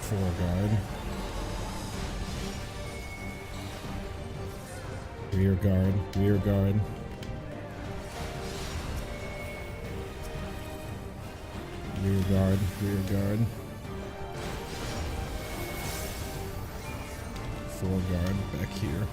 Full guard. Rear guard, rear guard. Rear guard, rear guard. Full guard back here.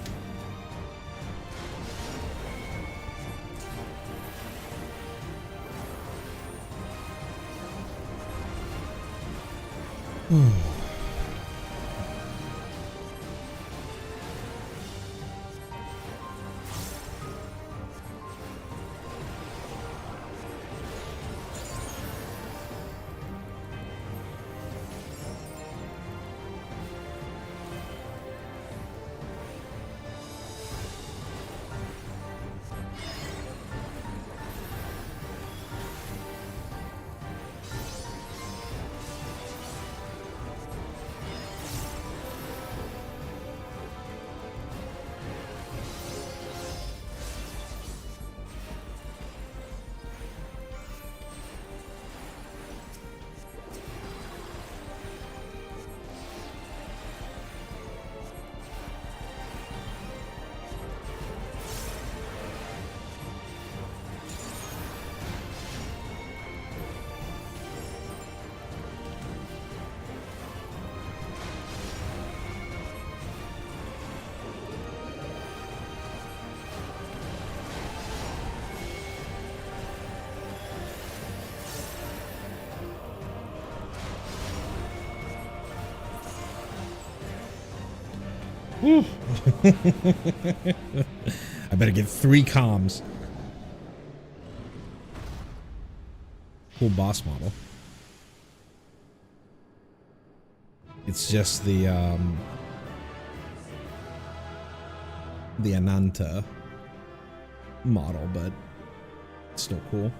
Whew. I better get 3 comms. Cool boss model. It's just the Ananta model, but it's still cool.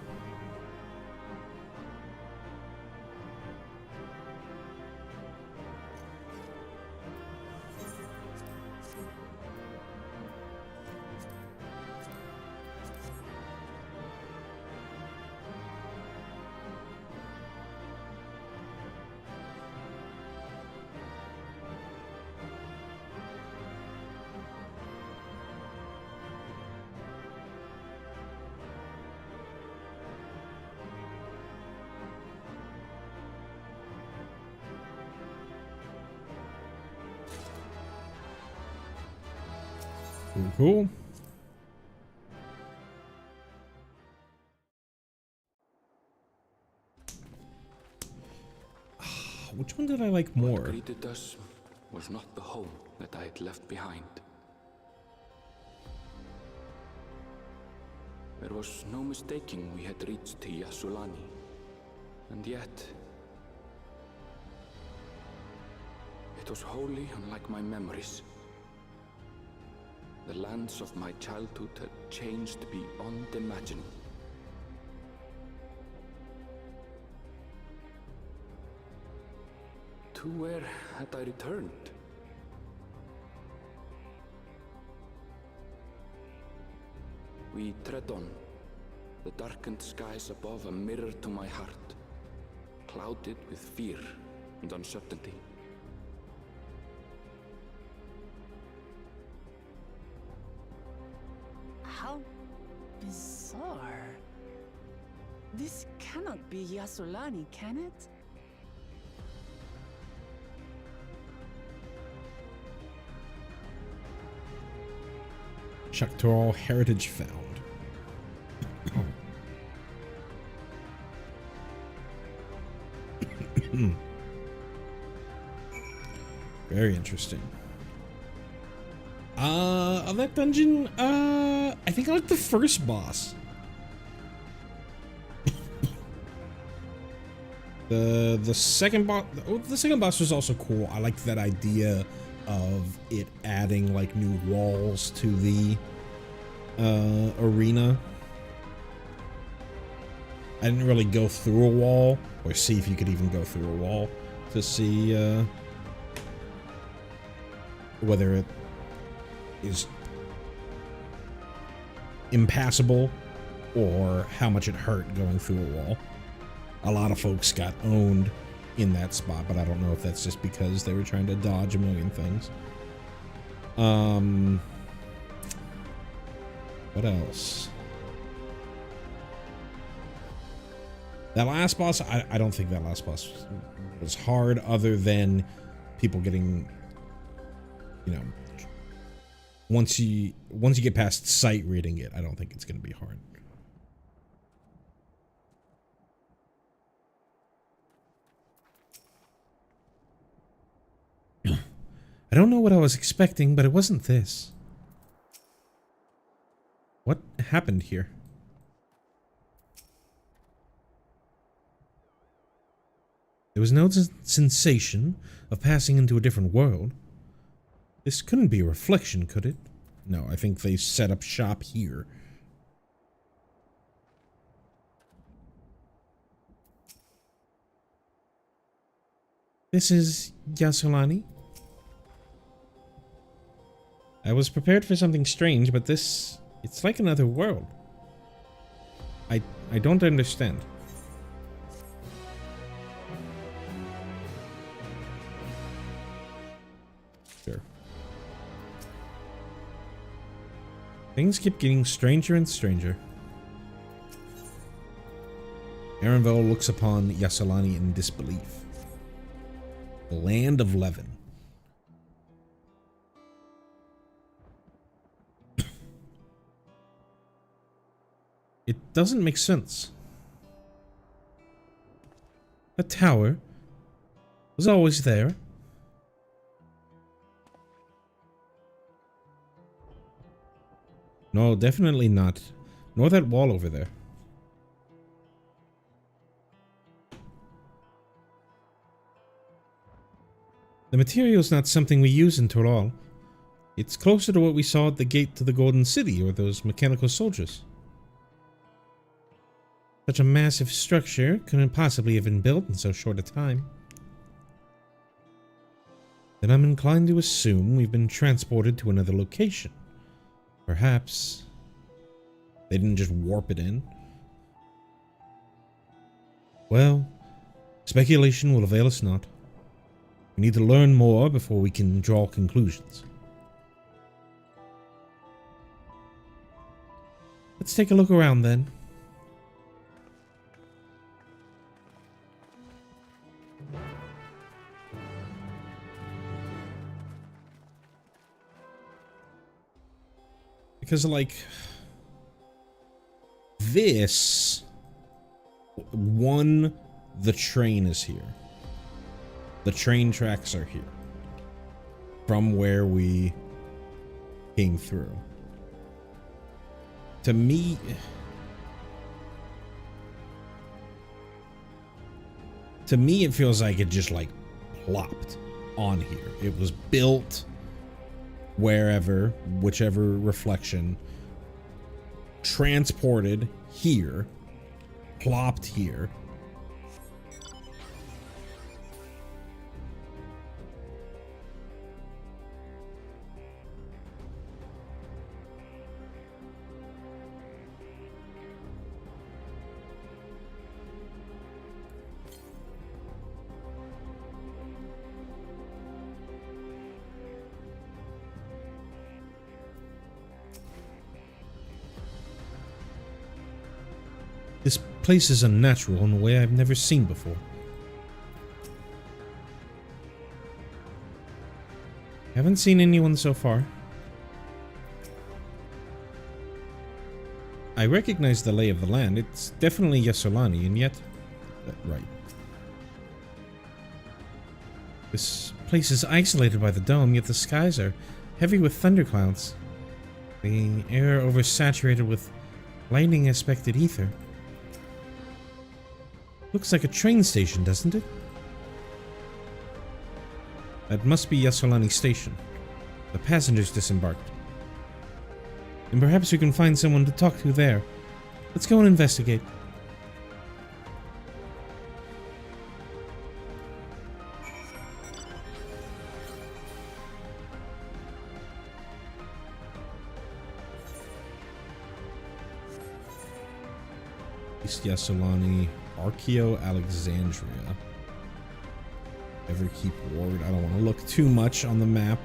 Cool. Which one did I like more? What greeted us was not the home that I had left behind. There was no mistaking we had reached Yassulani, and yet it was wholly unlike my memories. The lands of my childhood had changed beyond imagining. To where had I returned? We tread on, the darkened skies above a mirror to my heart, clouded with fear and uncertainty. How bizarre. This cannot be Yassulani, can it? Shaktoral heritage found. Very interesting. Of that dungeon, I think I like the first boss. The second boss, the second boss was also cool. I liked that idea of it adding like new walls to the arena. I didn't really go through a wall or see if you could even go through a wall to see whether it is impassable or how much it hurt going through a wall. A lot of folks got owned in that spot, but I don't know if that's just because they were trying to dodge a million things. What else? That last boss, I don't think that last boss was hard, other than people getting, you know, once you get past sight reading it, I don't think it's going to be hard. I don't know what I was expecting, but it wasn't this. What happened here? There was no sensation of passing into a different world. This couldn't be a reflection, could it? No, I think they set up shop here. This is Yassulani. I was prepared for something strange, but this... it's like another world. I don't understand. Sure. Things keep getting stranger and stranger. Arenville looks upon Yassulani in disbelief. The land of Levin. It doesn't make sense. A tower was always there. No, definitely not. Nor that wall over there. The material is not something we use in Toral. It's closer to what we saw at the gate to the Golden City, or those mechanical soldiers. Such a massive structure couldn't possibly have been built in so short a time. Then I'm inclined to assume we've been transported to another location. Perhaps they didn't just warp it in. Well, speculation will avail us not. We need to learn more before we can draw conclusions. Let's take a look around then. Because, like, this one, the train is here. The train tracks are here. From where we came through. To me, it feels like it just, like, plopped on here. It was built wherever, whichever reflection, transported here, plopped here. This place is unnatural in a way I've never seen before. Haven't seen anyone so far. I recognize the lay of the land. It's definitely Yassolani, and yet... right. This place is isolated by the dome, yet the skies are heavy with thunderclouds. The air oversaturated with lightning-aspected ether. Looks like a train station, doesn't it? That must be Yassolani Station. The passengers disembarked. And perhaps we can find someone to talk to there. Let's go and investigate. East Yassolani, Archeo Alexandria. Ever keep ward. I don't want to look too much on the map.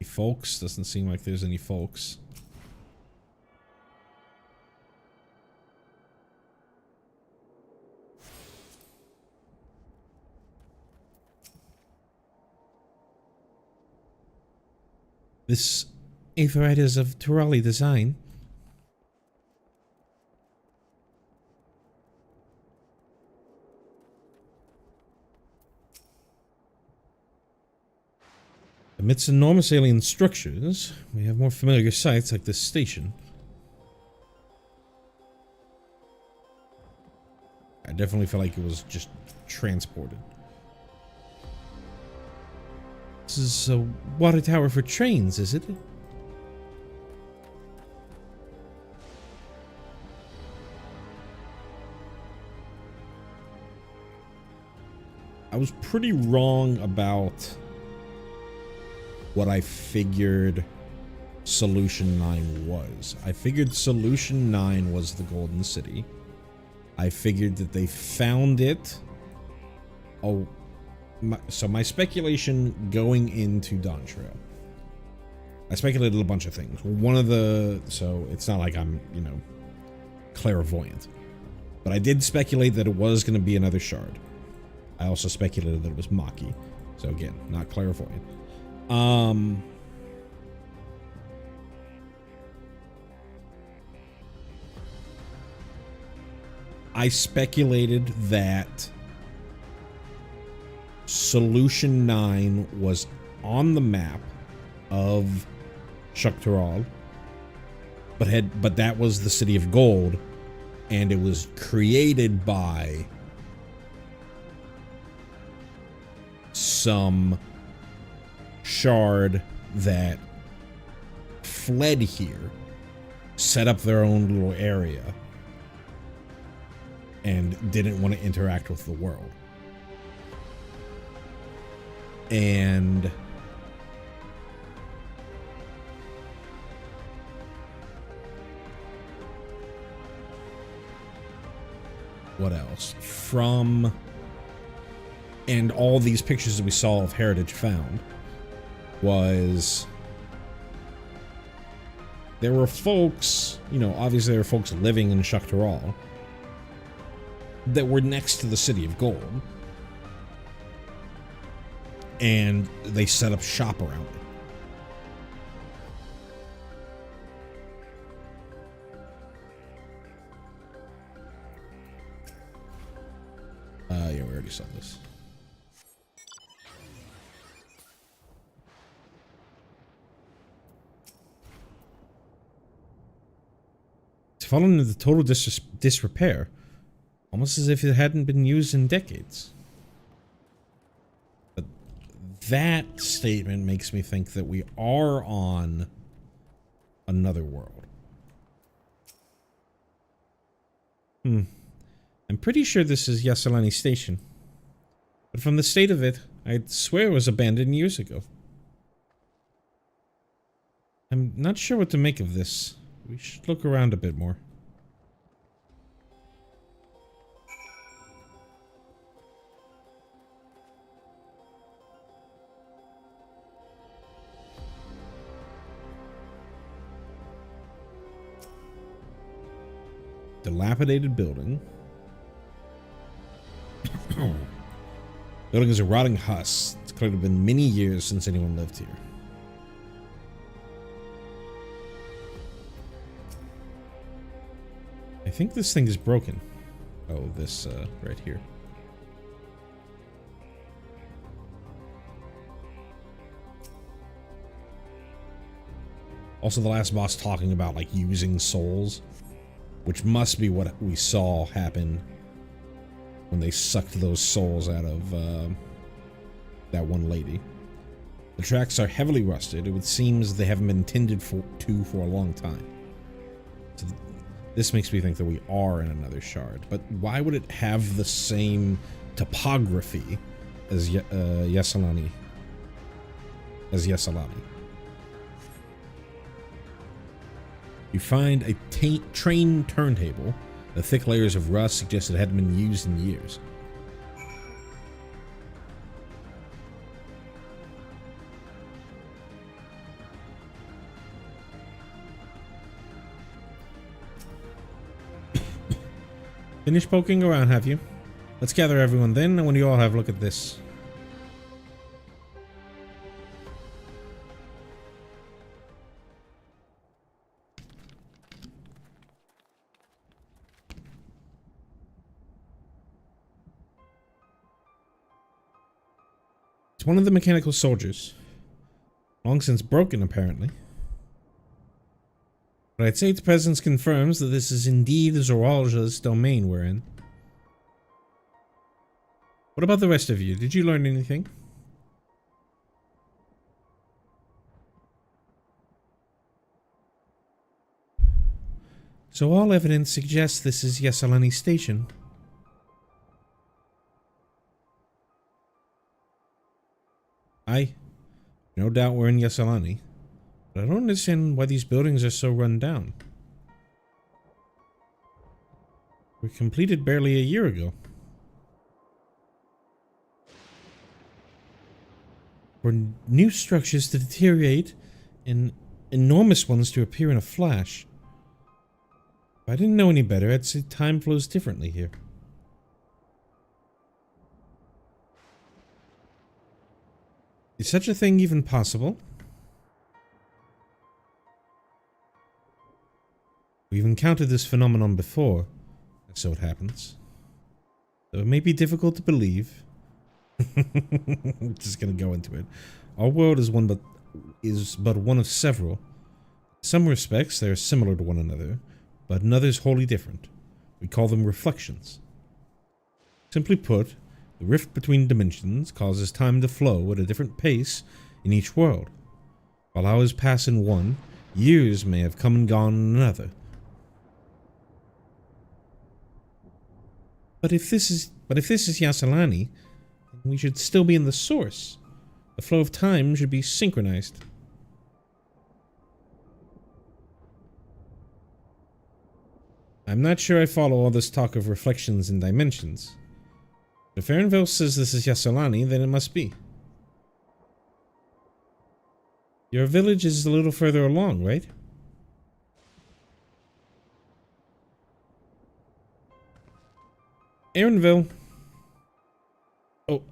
Any folks? Doesn't seem like there's any folks. This aetherite is of Turali design. Amidst enormous alien structures, we have more familiar sights like this station. I definitely feel like it was just transported. This is a water tower for trains, is it? I was pretty wrong about what I figured Solution 9 was. I figured Solution 9 was the Golden City. I figured that they found it. Oh. So my speculation going into Dawntrail, I speculated a bunch of things. One of the, so it's not like I'm, you know, clairvoyant, but I did speculate that it was going to be another shard. I also speculated that it was Maki. So again, not clairvoyant. I speculated that Solution 9 was on the map of Shuktaral, but that was the City of Gold, and it was created by some shard that fled here, set up their own little area, and didn't want to interact with the world. And what else? And all these pictures that we saw of Heritage Found was there were folks, you know, obviously there were folks living in Shuktaral that were next to the City of Gold, and they set up shop around it. Yeah, we already saw this. It's fallen into total disrepair, almost as if it hadn't been used in decades. But that statement makes me think that we are on another world. I'm pretty sure this is Yasalani Station, but from the state of it, I'd swear it was abandoned years ago. I'm not sure what to make of this. We should look around a bit more. Dilapidated building. Building is a rotting husk. It's clearly been many years since anyone lived here. I think this thing is broken. Oh, this right here. Also, the last boss talking about like using souls, which must be what we saw happen when they sucked those souls out of that one lady. The tracks are heavily rusted. It would seem as they haven't been tended for a long time. So this makes me think that we are in another shard. But why would it have the same topography as Yasalani? You find a train turntable. The thick layers of rust suggest it hadn't been used in years. Finished poking around, have you? Let's gather everyone then, and when you all have a look at this. It's one of the mechanical soldiers. Long since broken, apparently. But I'd say its presence confirms that this is indeed Zoralja's domain we're in. What about the rest of you? Did you learn anything? So all evidence suggests this is Yasalani Station. No doubt we're in Yasalani, but I don't understand why these buildings are so run down. Were completed barely a year ago. For new structures to deteriorate and enormous ones to appear in a flash. If I didn't know any better, I'd say time flows differently here. Is such a thing even possible? We've encountered this phenomenon before, So it happens. Though it may be difficult to believe. I'm just gonna go into it. Our world is but one of several. In some respects, they are similar to one another, but in others wholly different. We call them reflections. Simply put, the rift between dimensions causes time to flow at a different pace in each world. While hours pass in one, years may have come and gone in another. But if this is Yasalani, then we should still be in the source. The flow of time should be synchronized. I'm not sure I follow all this talk of reflections and dimensions. If Aaronville says this is Yasalani, then it must be. Your village is a little further along, right? Aaronville. Oh,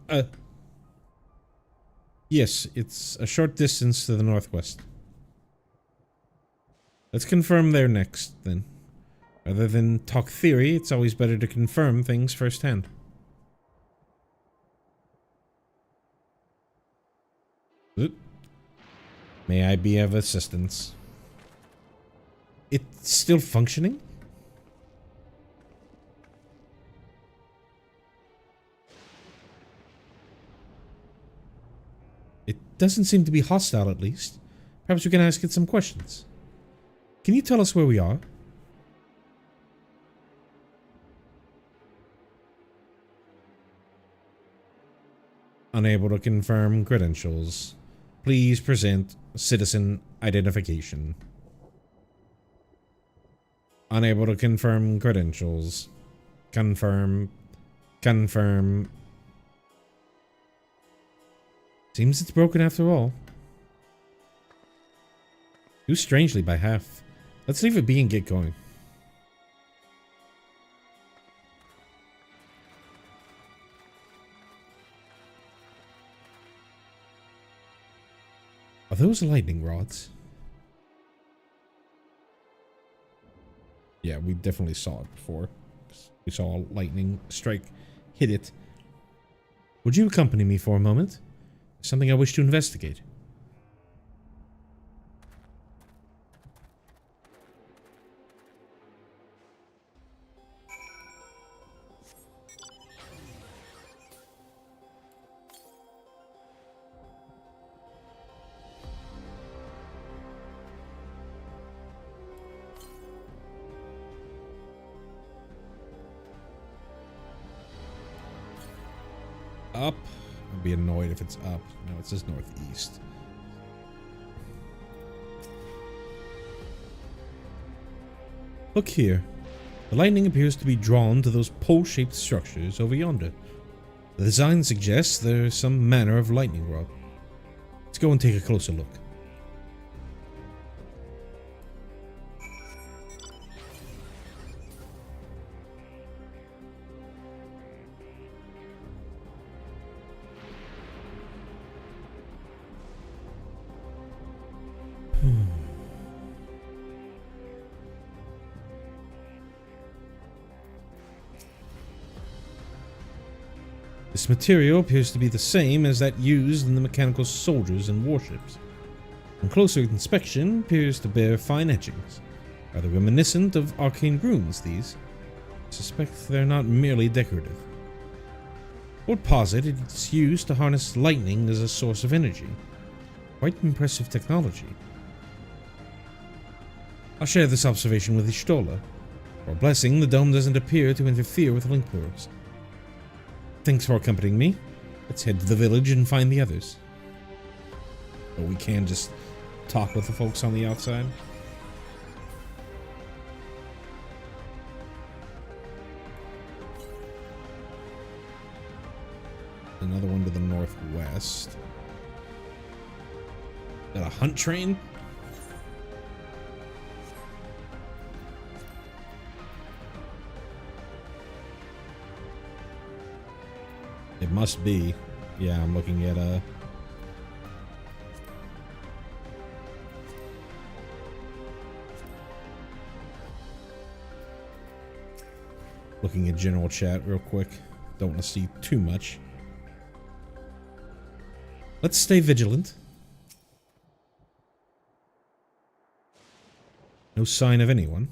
yes, it's a short distance to the northwest. Let's confirm there next, then. Rather than talk theory, it's always better to confirm things firsthand. Oop. May I be of assistance? It's still functioning? It doesn't seem to be hostile, at least. Perhaps we can ask it some questions. Can you tell us where we are? Unable to confirm credentials. Please present citizen identification. Unable to confirm credentials. Confirm. Seems it's broken after all. Too strangely by half. Let's leave it be and get going. Are those lightning rods? Yeah, we definitely saw it before. We saw a lightning strike hit it. Would you accompany me for a moment? There's something I wish to investigate. Up. I'd be annoyed if it's up. No, it says northeast. Look here. The lightning appears to be drawn to those pole-shaped structures over yonder. The design suggests there's some manner of lightning rod. Let's go and take a closer look. This material appears to be the same as that used in the mechanical soldiers and warships. On closer inspection, appears to bear fine etchings, rather reminiscent of arcane runes. These, I suspect they're not merely decorative. I would posit it's used to harness lightning as a source of energy. Quite impressive technology. I'll share this observation with Ishtola. For a blessing, the dome doesn't appear to interfere with link portals. Thanks for accompanying me. Let's head to the village and find the others. But we can just talk with the folks on the outside. Another one to the northwest. Got a hunt train? It must be. Yeah, I'm looking at Looking at general chat real quick. Don't want to see too much. Let's stay vigilant. No sign of anyone.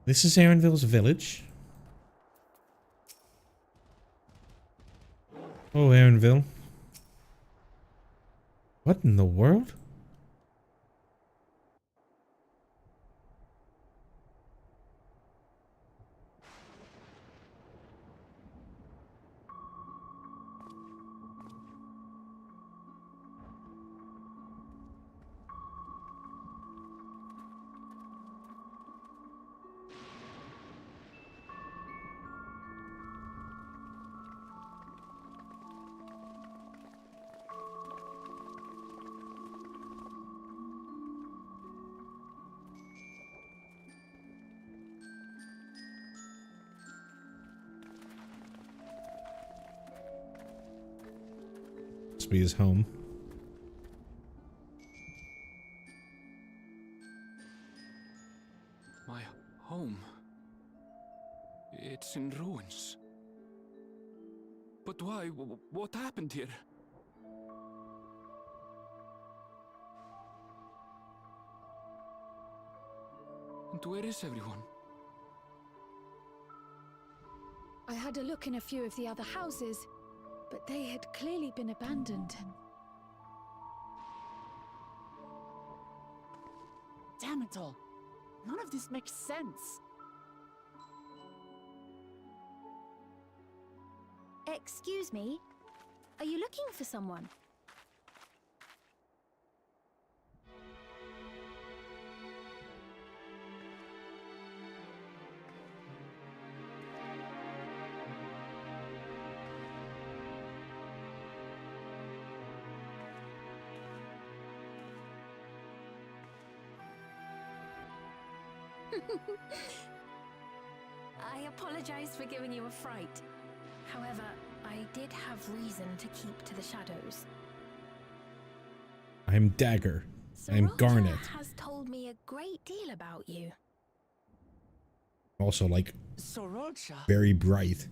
This is Aaronville's village. Oh, Aaronville. What in the world? Must be his home. My home. It's in ruins. But why? What happened here? And where is everyone? I had a look in a few of the other houses, but they had clearly been abandoned. Damn it all. None of this makes sense. Excuse me? Are you looking for someone? I apologize for giving you a fright. However, I did have reason to keep to the shadows. I'm Dagger. I'm Sorolja Garnet. has told me a great deal about you. Also, like, Sorolja. very bright.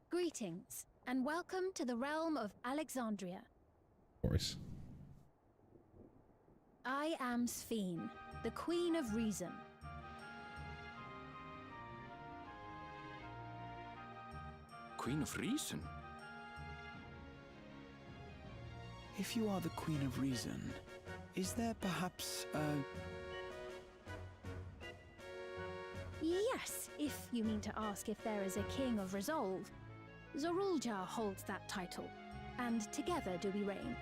Greetings, and welcome to the realm of Alexandria. Of course. I am Sphene, the Queen of Reason. Queen of Reason? If you are the Queen of Reason, is there perhaps a... Yes, if you mean to ask if there is a King of Resolve. Sorolja holds that title, and together do we reign.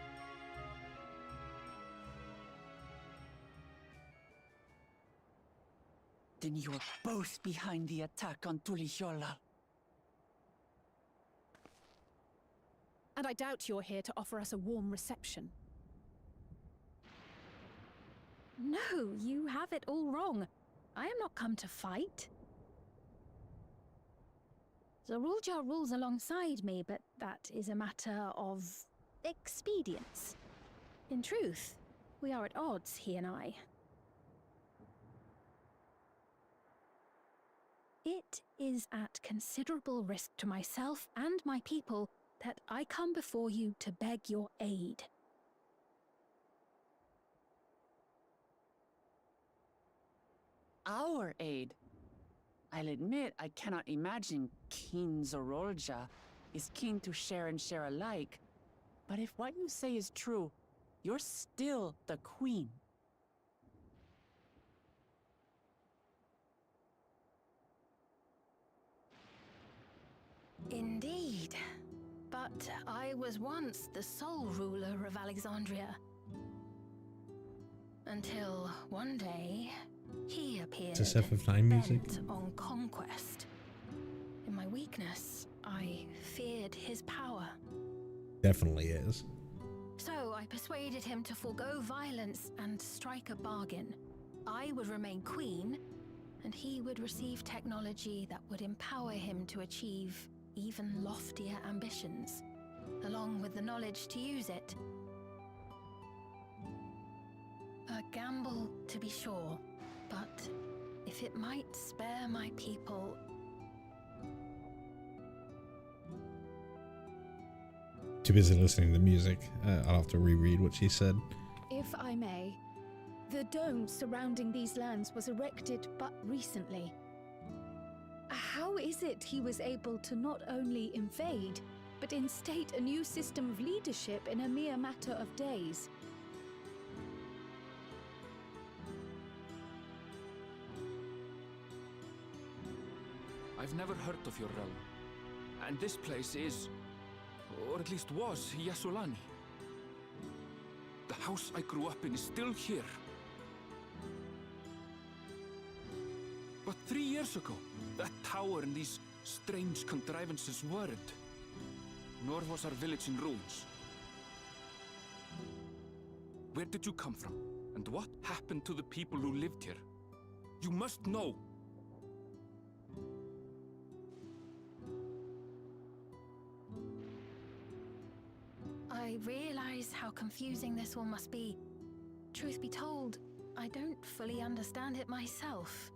Then you're both behind the attack on Tulihiola. And I doubt you're here to offer us a warm reception. No, you have it all wrong. I am not come to fight. Sorolja rules alongside me, but that is a matter of expedience. In truth, we are at odds, he and I. It is at considerable risk to myself and my people that I come before you to beg your aid. Our aid? I'll admit I cannot imagine King Sorolja is keen to share and share alike. But if what you say is true, you're still the queen. Indeed. But I was once the sole ruler of Alexandria. Until one day, he appeared, Is this FF9 music? bent on conquest. In my weakness, I feared his power. Definitely is. So I persuaded him to forego violence and strike a bargain. I would remain queen, and he would receive technology that would empower him to achieve even loftier ambitions, along with the knowledge to use it. A gamble, to be sure, but if it might spare my people... Too busy listening to music. I'll have to reread what she said. If I may, the dome surrounding these lands was erected but recently. How is it he was able to not only invade, but instate a new system of leadership in a mere matter of days? I've never heard of your realm. And this place is, or at least was, Yasulani. The house I grew up in is still here. But 3 years ago, that tower and these strange contrivances weren't. Nor was our village in ruins. Where did you come from? And what happened to the people who lived here? You must know! I realize how confusing this all must be. Truth be told, I don't fully understand it myself.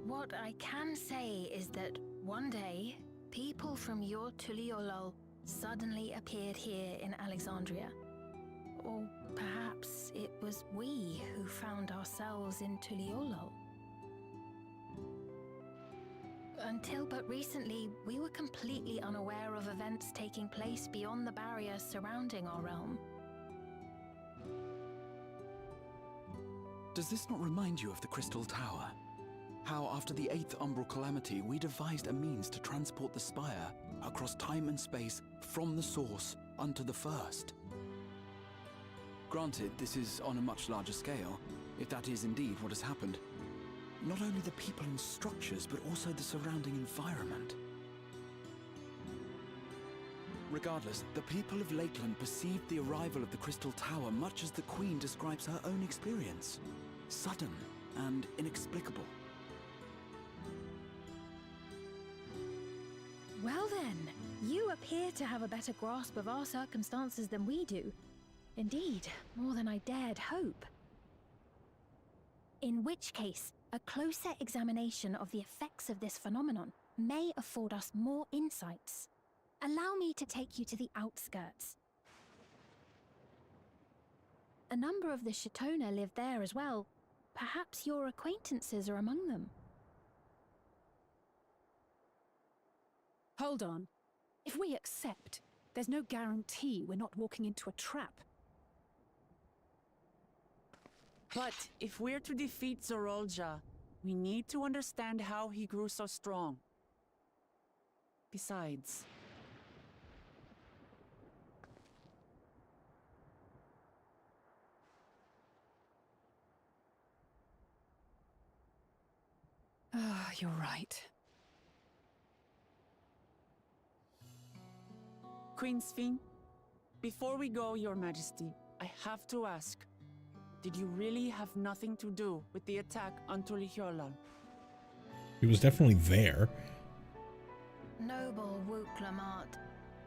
What I can say is that one day, people from your Tuliolol suddenly appeared here in Alexandria. Or perhaps it was we who found ourselves in Tuliolol. Until but recently, we were completely unaware of events taking place beyond the barrier surrounding our realm. Does this not remind you of the Crystal Tower? How after the 8th Umbral Calamity, we devised a means to transport the Spire across time and space from the source unto the First. Granted, this is on a much larger scale, if that is indeed what has happened. Not only the people and structures, but also the surrounding environment. Regardless, the people of Lakeland perceived the arrival of the Crystal Tower much as the Queen describes her own experience. Sudden and inexplicable. Well then, you appear to have a better grasp of our circumstances than we do. Indeed, more than I dared hope. In which case, a closer examination of the effects of this phenomenon may afford us more insights. Allow me to take you to the outskirts. A number of the Shatona live there as well. Perhaps your acquaintances are among them. Hold on. If we accept, there's no guarantee we're not walking into a trap. But if we're to defeat Zorolja, we need to understand how he grew so strong. Besides... You're right. Queen Sphene, before we go, Your Majesty, I have to ask, did you really have nothing to do with the attack on Tuliolol? He was definitely there. Noble Wook Lamart,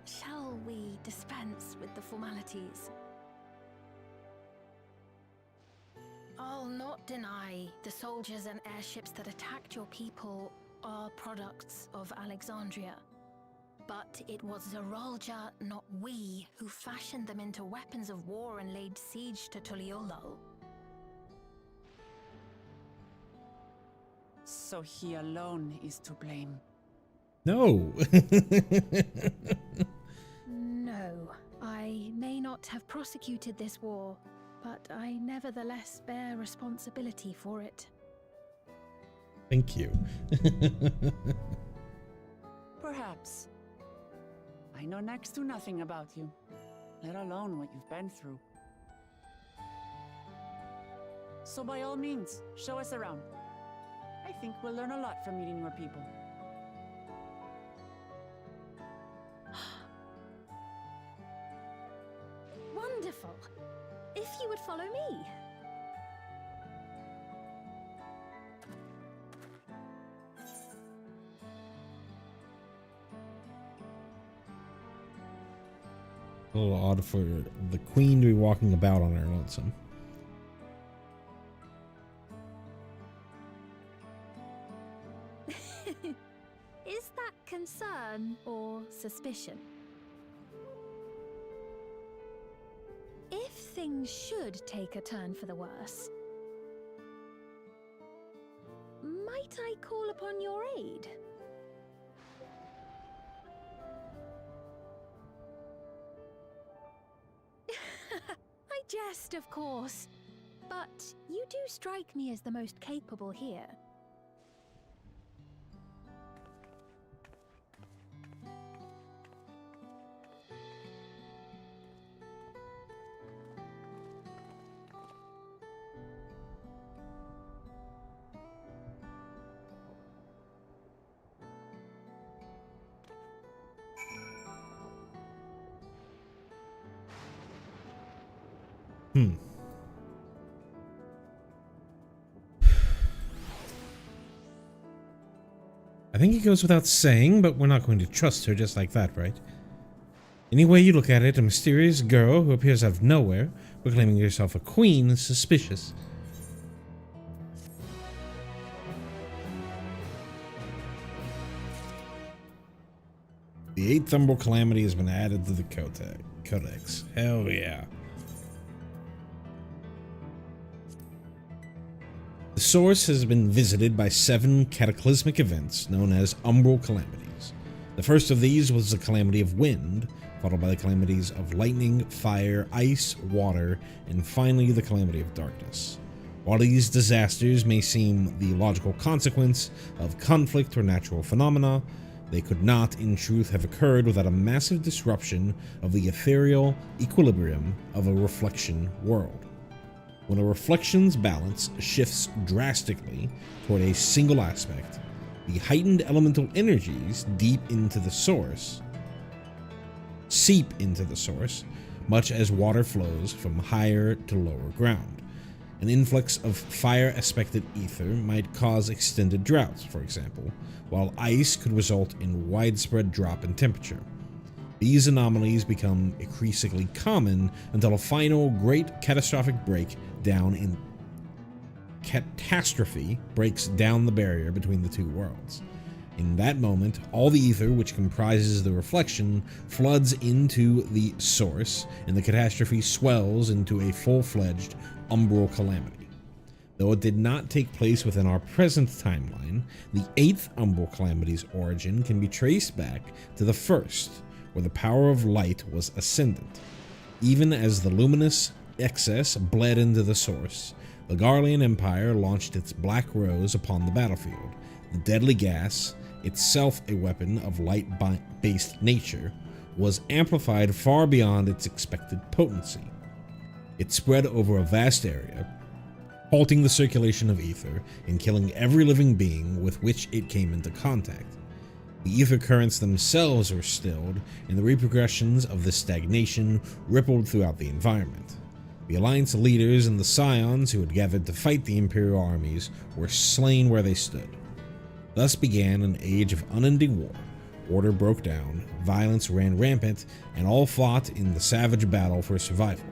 shall we dispense with the formalities? I'll not deny the soldiers and airships that attacked your people are products of Alexandria. But it was Zorolja, not we, who fashioned them into weapons of war and laid siege to Tuliolol. So he alone is to blame. No. No, I may not have prosecuted this war, but I nevertheless bear responsibility for it. Thank you. Perhaps. I know next to nothing about you, let alone what you've been through. So by all means, show us around. I think we'll learn a lot from meeting your people. Wonderful! If you would follow me. A little odd for the queen to be walking about on her lonesome. Is that concern or suspicion? If things should take a turn for the worse, might I call upon your aid? I jest, of course, but you do strike me as the most capable here. I think it goes without saying, but we're not going to trust her just like that, right? Any way you look at it, a mysterious girl who appears out of nowhere, proclaiming herself a queen, is suspicious. The 8th Umbral Calamity has been added to the Codex. Hell yeah. The source has been visited by 7 cataclysmic events known as Umbral Calamities. The first of these was the Calamity of Wind, followed by the calamities of lightning, fire, ice, water, and finally the Calamity of Darkness. While these disasters may seem the logical consequence of conflict or natural phenomena, they could not, in truth, have occurred without a massive disruption of the ethereal equilibrium of a reflection world. When a reflection's balance shifts drastically toward a single aspect, the heightened elemental energies seep into the source, much as water flows from higher to lower ground. An influx of fire-aspected ether might cause extended droughts, for example, while ice could result in widespread drop in temperature. These anomalies become increasingly common until a final great catastrophic catastrophe breaks down the barrier between the two worlds. In that moment, all the ether which comprises the reflection floods into the source, and the catastrophe swells into a full-fledged umbral calamity. Though it did not take place within our present timeline, the 8th Umbral Calamity's origin can be traced back to the first, where the power of light was ascendant. Even as the luminous excess bled into the source, the Garlean Empire launched its Black Rose upon the battlefield. The deadly gas, itself a weapon of light-based nature, was amplified far beyond its expected potency. It spread over a vast area, halting the circulation of ether and killing every living being with which it came into contact. The ether currents themselves were stilled, and the repercussions of this stagnation rippled throughout the environment. The Alliance leaders and the Scions who had gathered to fight the Imperial armies were slain where they stood. Thus began an age of unending war. Order broke down, violence ran rampant, and all fought in the savage battle for survival.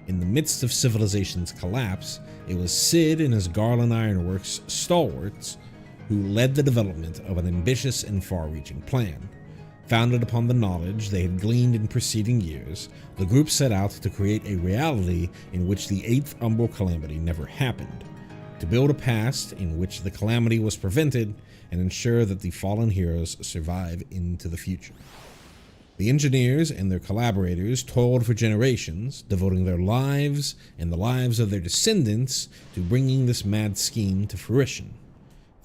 In the midst of civilization's collapse, it was Cid and his Garland Ironworks stalwarts who led the development of an ambitious and far-reaching plan. Founded upon the knowledge they had gleaned in preceding years, the group set out to create a reality in which the 8th Umbral Calamity never happened, to build a past in which the calamity was prevented and ensure that the fallen heroes survive into the future. The engineers and their collaborators toiled for generations, devoting their lives and the lives of their descendants to bringing this mad scheme to fruition.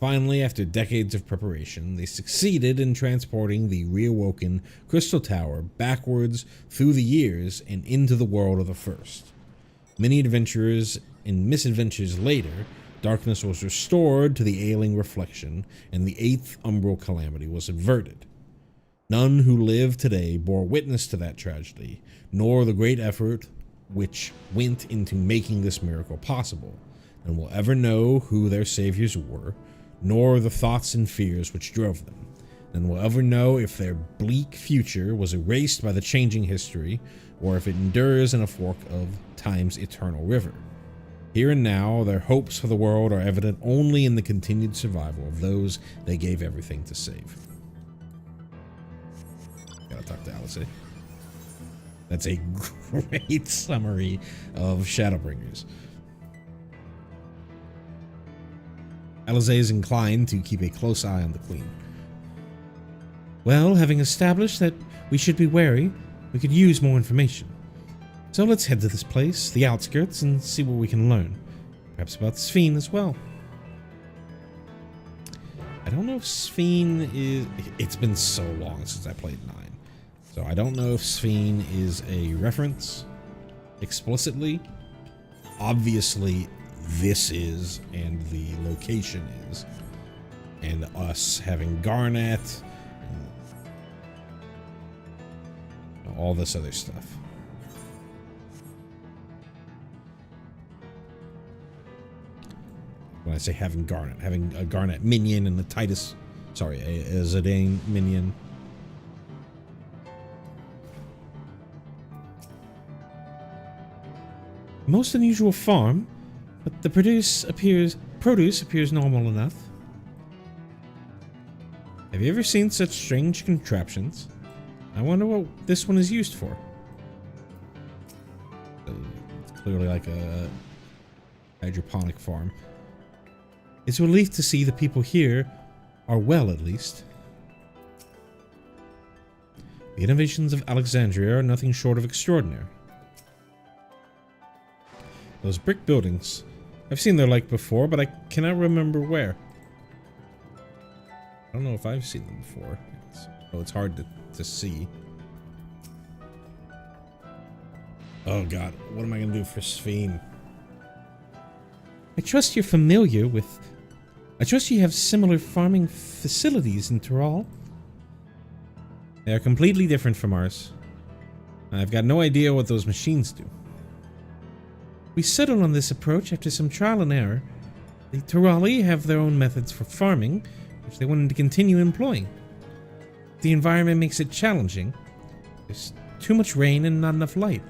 Finally, after decades of preparation, they succeeded in transporting the reawoken Crystal Tower backwards through the years and into the world of the First. Many adventures and misadventures later, darkness was restored to the ailing reflection, and the 8th Umbral Calamity was averted. None who live today bore witness to that tragedy, nor the great effort which went into making this miracle possible, and will ever know who their saviors were, nor the thoughts and fears which drove them. Then we'll ever know if their bleak future was erased by the changing history, or if it endures in a fork of time's eternal river. Here and now, their hopes for the world are evident only in the continued survival of those they gave everything to save. Gotta talk to Alice. That's a great summary of Shadowbringers. Alice is inclined to keep a close eye on the Queen. Well, having established that we should be wary, we could use more information. So let's head to this place, the outskirts, and see what we can learn. Perhaps about Sphene as well. I don't know if Sphene is... It's been so long since I played 9. So I don't know if Sphene is a reference explicitly. Obviously, this is, and the location is. And us having Garnet, and all this other stuff. When I say having Garnet, having a Garnet minion and a Titus, sorry, a Zidane minion. Most unusual farm, but the produce appears normal enough. Have you ever seen such strange contraptions? I wonder what this one is used for. It's clearly like a hydroponic farm. It's a relief to see the people here are well, at least. The innovations of Alexandria are nothing short of extraordinary. Those brick buildings. I've seen their like before, but I cannot remember where. I don't know if I've seen them before. It's hard to see. Oh god, what am I going to do for Sphene? I trust you're familiar with... I trust you have similar farming facilities in Tyrol. They are completely different from ours. I've got no idea what those machines do. We settled on this approach after some trial and error. The Tyrali have their own methods for farming, which they wanted to continue employing. The environment makes it challenging. There's too much rain and not enough light.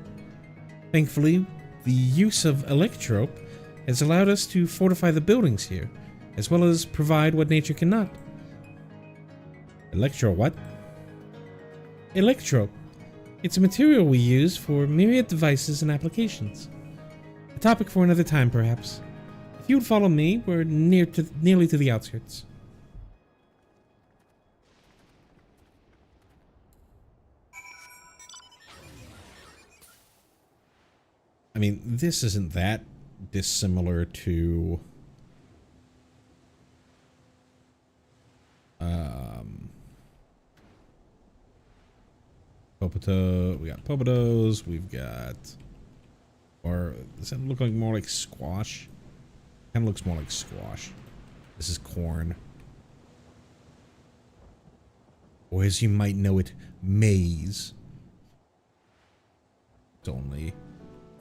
Thankfully, the use of electrope has allowed us to fortify the buildings here, as well as provide what nature cannot. Electro what? Electrope. It's a material we use for myriad devices and applications. A topic for another time, perhaps. If you would follow me, we're nearly to the outskirts. I mean, this isn't that dissimilar to Popoto. We got Popotos, we've got, or does that look like more like squash? Kind of looks more like squash. This is corn. Or as you might know it, maize. It's only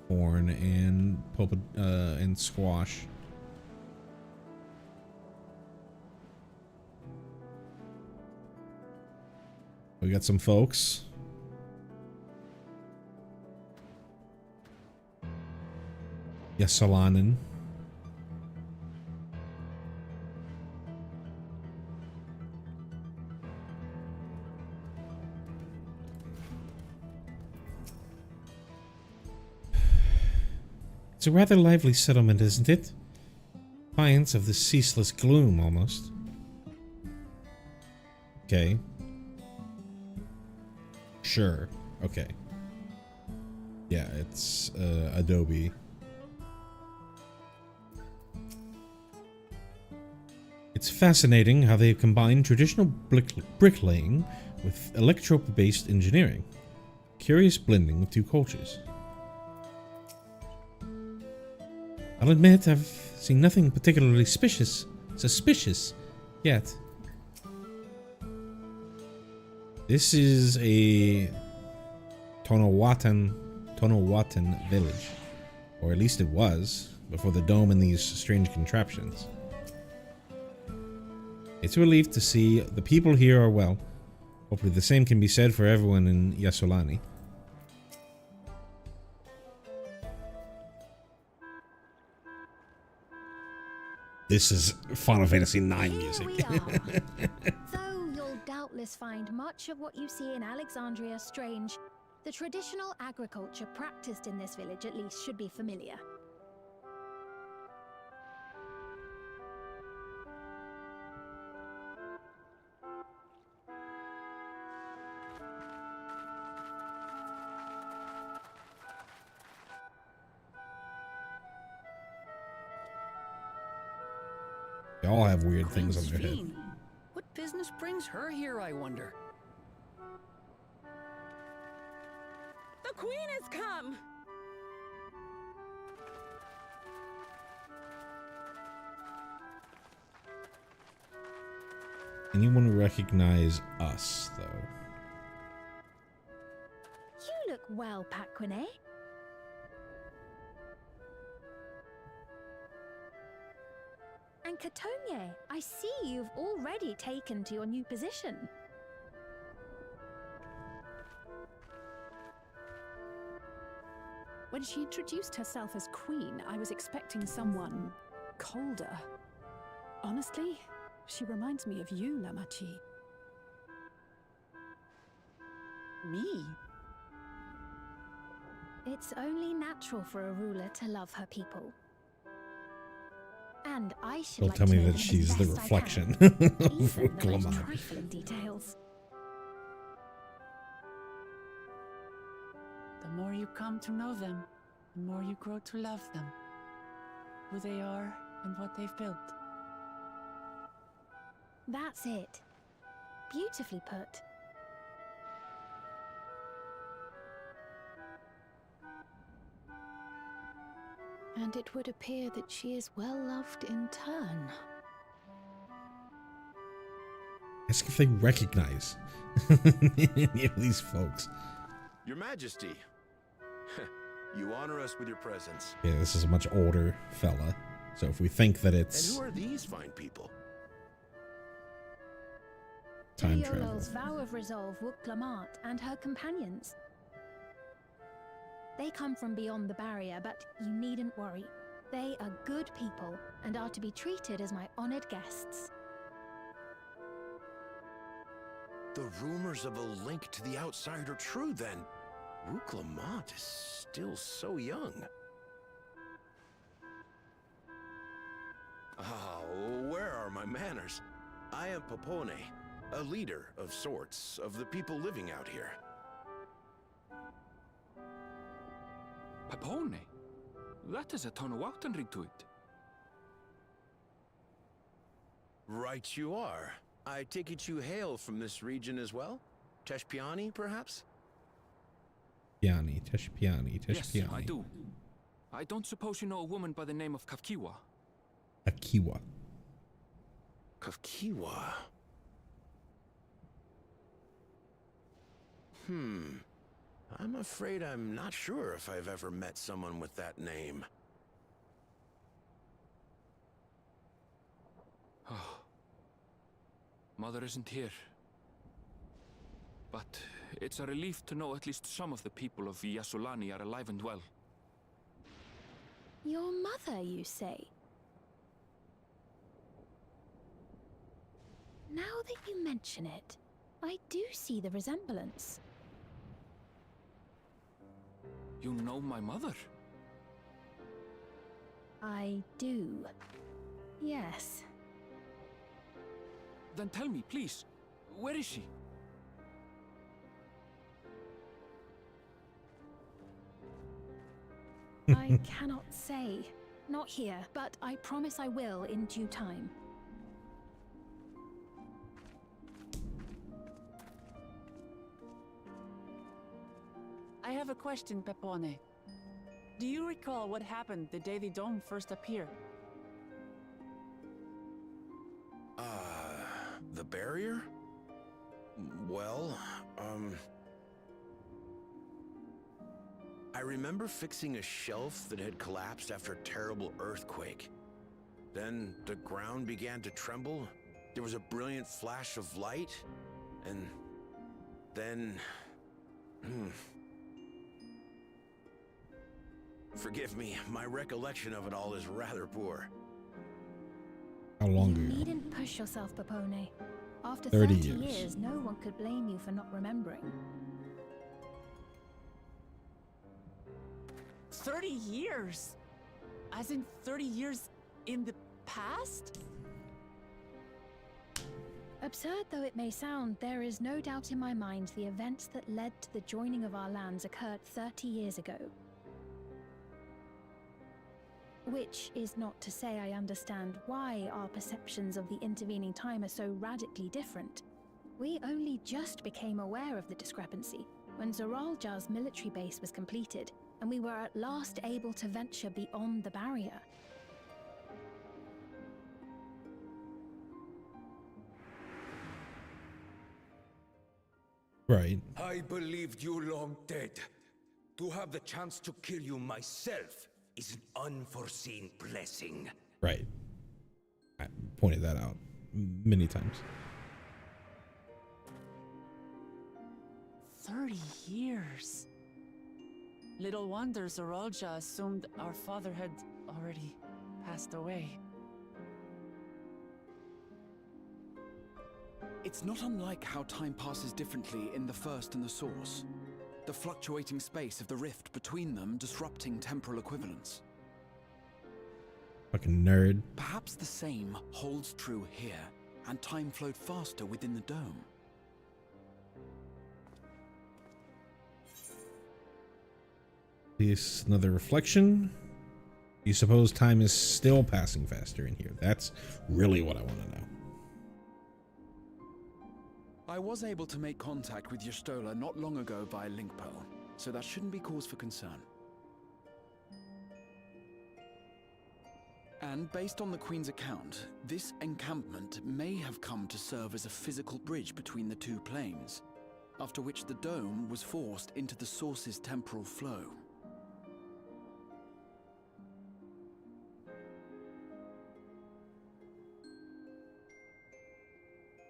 corn and squash. We got some folks. Yasalanen. It's a rather lively settlement, isn't it? Defiance of the ceaseless gloom, almost. Okay. Sure. Okay. Yeah, it's Adobe. It's fascinating how they've combined traditional bricklaying with electrope-based engineering. Curious blending of two cultures. I'll admit I've seen nothing particularly suspicious yet. This is a Tonawatan village, or at least it was before the dome and these strange contraptions. It's a relief to see the people here are well. Hopefully the same can be said for everyone in Yasolani. This is Final Fantasy IX music. Here we are. Though you'll doubtless find much of what you see in Alexandria strange, the traditional agriculture practiced in this village at least should be familiar. They all have weird things on Queen their head. Sveen. What business brings her here, I wonder? The queen has come! Anyone recognize us, though? You look well, Paquine. And Katonye, I see you've already taken to your new position. When she introduced herself as queen, I was expecting someone colder. Honestly, she reminds me of you, Lamachi. Me? It's only natural for a ruler to love her people. And I should Don't like tell to me know that them she's as the best I reflection can, of even the most Glamad. trifling details. The more you come to know them, the more you grow to love them. Who they are and what they've built. That's it. Beautifully put. And it would appear that she is well loved in turn. Ask if they recognize any of these folks. Your Majesty, you honor us with your presence. Yeah, this is a much older fella. So if we think that And it's who are these fine people? time travel. Yolo's vow of resolve Wook Lamart and her companions. They come from beyond the barrier, but you needn't worry. They are good people and are to be treated as my honored guests. The rumors of a link to the outside are true, then. Rook Lamont is still so young. Oh, where are my manners? I am Popone, a leader of sorts of the people living out here. Papone? That has a ton of Wachtan ring to it. Right you are. I take it you hail from this region as well? Teshpiani, perhaps? Piani, Teshpiani, Yes, Teshpiani. I do. I don't suppose you know a woman by the name of Kafkiwa? Akiwa. Kafkiwa. I'm afraid I'm not sure if I've ever met someone with that name. Oh. Mother isn't here. But it's a relief to know at least some of the people of Yasolani are alive and well. Your mother, you say? Now that you mention it, I do see the resemblance. You know my mother? I do. Yes. Then tell me, please, where is she? I cannot say. Not here, but I promise I will in due time. I have a question, Pepone. Do you recall what happened the day the dome first appeared? The barrier? Well, I remember fixing a shelf that had collapsed after a terrible earthquake. Then the ground began to tremble, There was a brilliant flash of light, and then... Forgive me, my recollection of it all is rather poor. How long You ago? needn't push yourself, Papone. After 30 30 years. years, no one could blame you for not remembering. 30 years? As in 30 years in the past? Absurd though it may sound, there is no doubt in my mind the events that led to the joining of our lands occurred 30 years ago. Which is not to say I understand why our perceptions of the intervening time are so radically different. We only just became aware of the discrepancy when Zoralja's military base was completed, and we were at last able to venture beyond the barrier. Right. I believed you long dead. To have the chance to kill you myself is an unforeseen blessing. Right. I pointed that out many times. 30 years. Little wonder Zoralja assumed our father had already passed away. It's not unlike how time passes differently in the First and the Source. The fluctuating space of the rift between them disrupting temporal equivalence. Fucking nerd. Perhaps the same holds true here, and time flowed faster within the dome. Is another reflection. You suppose time is still passing faster in here? That's really what I want to know. I was able to make contact with Y'shtola not long ago via link pearl, so that shouldn't be cause for concern. And based on the Queen's account, this encampment may have come to serve as a physical bridge between the two planes, after which the dome was forced into the Source's temporal flow.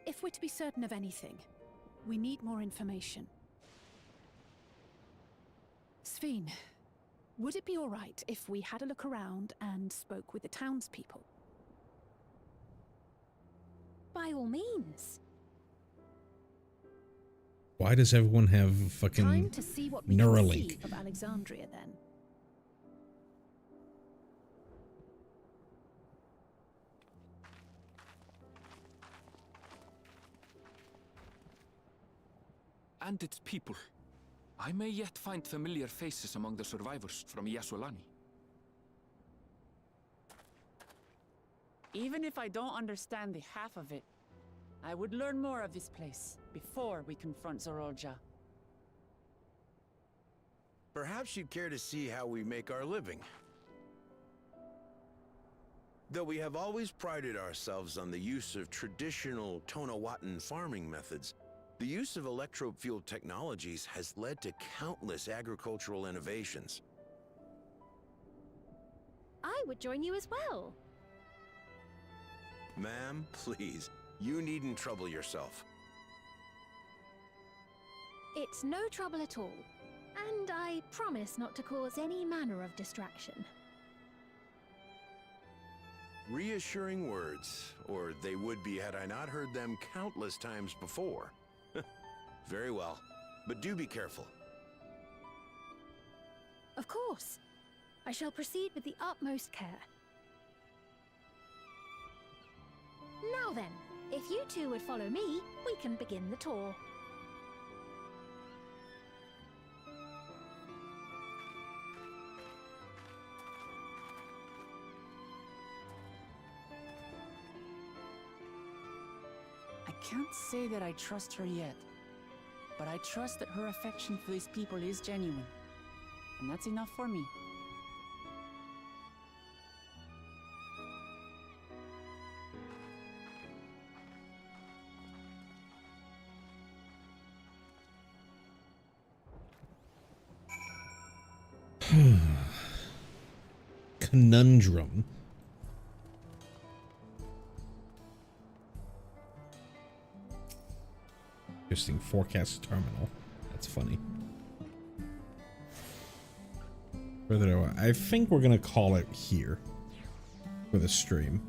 If we're to be certain of anything, we need more information. Sphene, would it be all right if we had a look around and spoke with the townspeople? By all means. Why does everyone have Time fucking to see what we can see Neuralink? of Alexandria, then. And its people. I may yet find familiar faces among the survivors from Yasolani. Even if I don't understand the half of it, I would learn more of this place before we confront Zoralja. Perhaps you'd care to see how we make our living. Though we have always prided ourselves on the use of traditional Tonawatan farming methods, the use of electro-fueled technologies has led to countless agricultural innovations. I would join you as well. Ma'am, please, you needn't trouble yourself. It's no trouble at all. And I promise not to cause any manner of distraction. Reassuring words, or they would be had I not heard them countless times before. Very well, but do be careful. Of course. I shall proceed with the utmost care. Now then, if you two would follow me, we can begin the tour. I can't say that I trust her yet, but I trust that her affection for these people is genuine. And that's enough for me. Conundrum. Interesting. Forecast terminal. That's funny. Further away. I think we're going to call it here for the stream.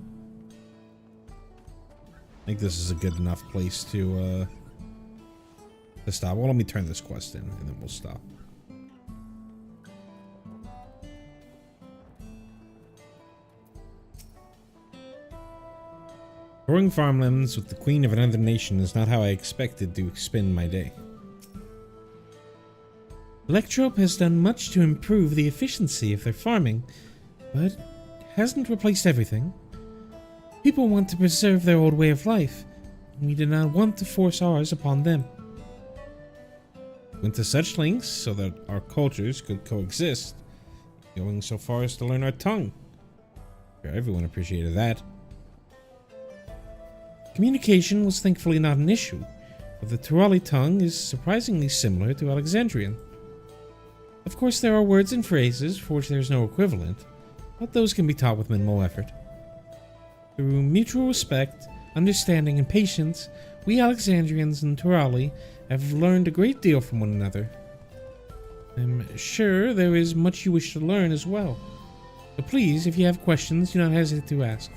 I think this is a good enough place to stop. Well, let me turn this quest in and then we'll stop. Growing farmlands with the queen of another nation is not how I expected to spend my day. Electrope has done much to improve the efficiency of their farming, but hasn't replaced everything. People want to preserve their old way of life, and we do not want to force ours upon them. Went to such lengths so that our cultures could coexist, going so far as to learn our tongue. Sure, everyone appreciated that. Communication was thankfully not an issue, but the Turali tongue is surprisingly similar to Alexandrian. Of course, there are words and phrases for which there is no equivalent, but those can be taught with minimal effort. Through mutual respect, understanding, and patience, we Alexandrians and Turali have learned a great deal from one another. I'm sure there is much you wish to learn as well, so please, if you have questions, do not hesitate to ask.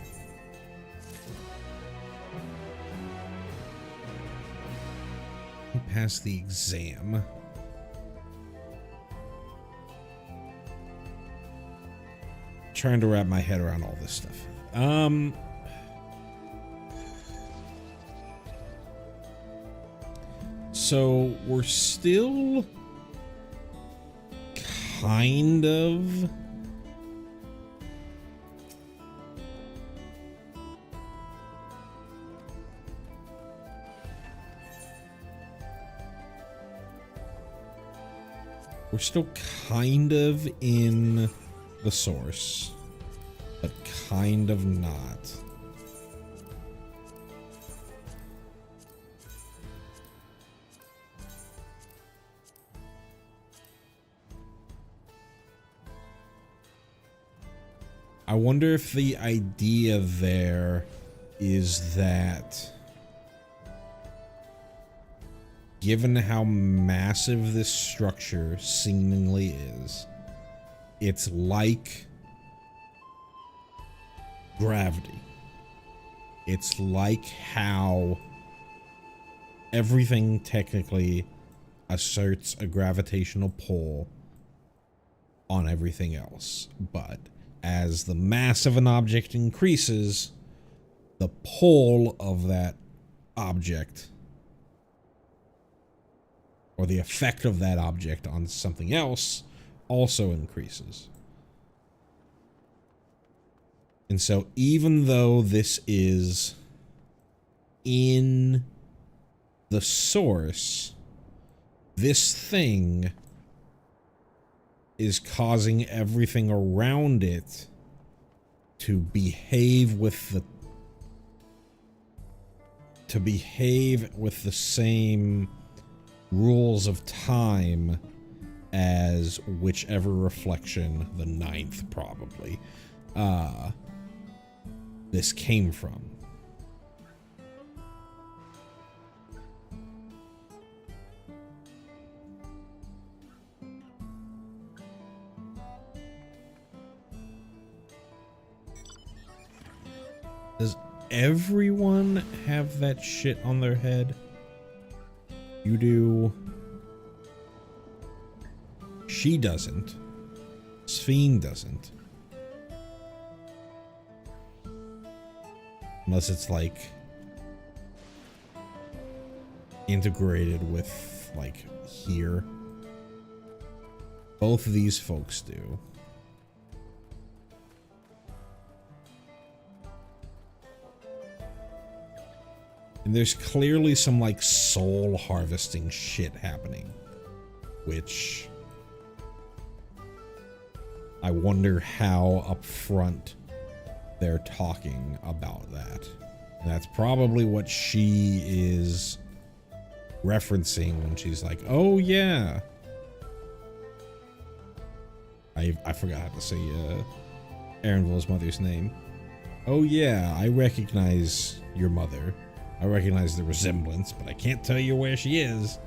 Pass the exam. Trying to wrap my head around all this stuff. So we're still kind of in the source, but kind of not. I wonder if the idea there is that, given how massive this structure seemingly is, it's like gravity. It's like how everything technically asserts a gravitational pull on everything else, but as the mass of an object increases, the pull of that object, or the effect of that object on something else, also increases. And so even though this is in the source, this thing is causing everything around it to behave with the same rules of time as whichever reflection, the ninth probably, this came from. Does everyone have that shit on their head? You do. She doesn't. Sphene doesn't. Unless it's like integrated with like here. Both of these folks do. And there's clearly some like soul harvesting shit happening, which I wonder how upfront they're talking about that. And that's probably what she is referencing when she's like, oh yeah. I forgot how to say Aaronville's mother's name. Oh yeah, I recognize your mother. I recognize the resemblance, but I can't tell you where she is.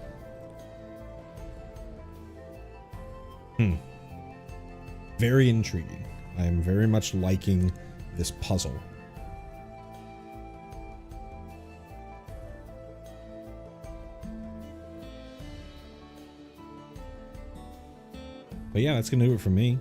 Very intriguing. I am very much liking this puzzle. But yeah, that's gonna do it for me.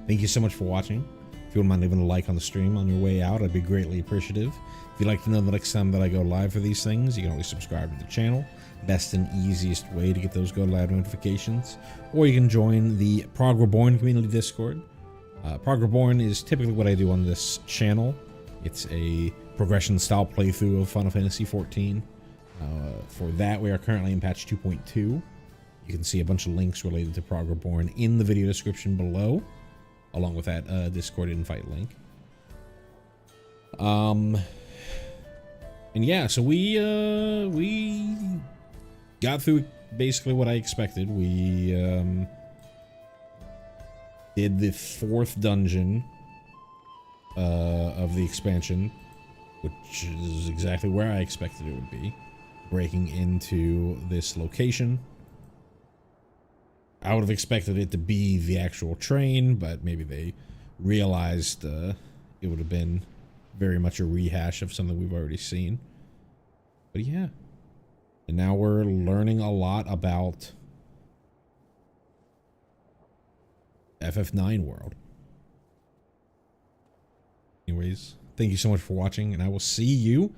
Thank you so much for watching. If you wouldn't mind leaving a like on the stream on your way out, I'd be greatly appreciative. If you'd like to know the next time that I go live for these things, you can always subscribe to the channel. Best and easiest way to get those go live notifications. Or you can join the Prog Reborn community Discord. Prog Reborn is typically what I do on this channel. It's a progression style playthrough of Final Fantasy XIV. For that, we are currently in patch 2.2. You can see a bunch of links related to Prog Reborn in the video description below, along with that Discord invite link. And yeah, so we got through basically what I expected. We did the 4th dungeon of the expansion, which is exactly where I expected it would be, breaking into this location. I would have expected it to be the actual train, but maybe they realized it would have been very much a rehash of something we've already seen. But yeah. And now we're learning a lot about FF9 world. Anyways, thank you so much for watching, and I will see you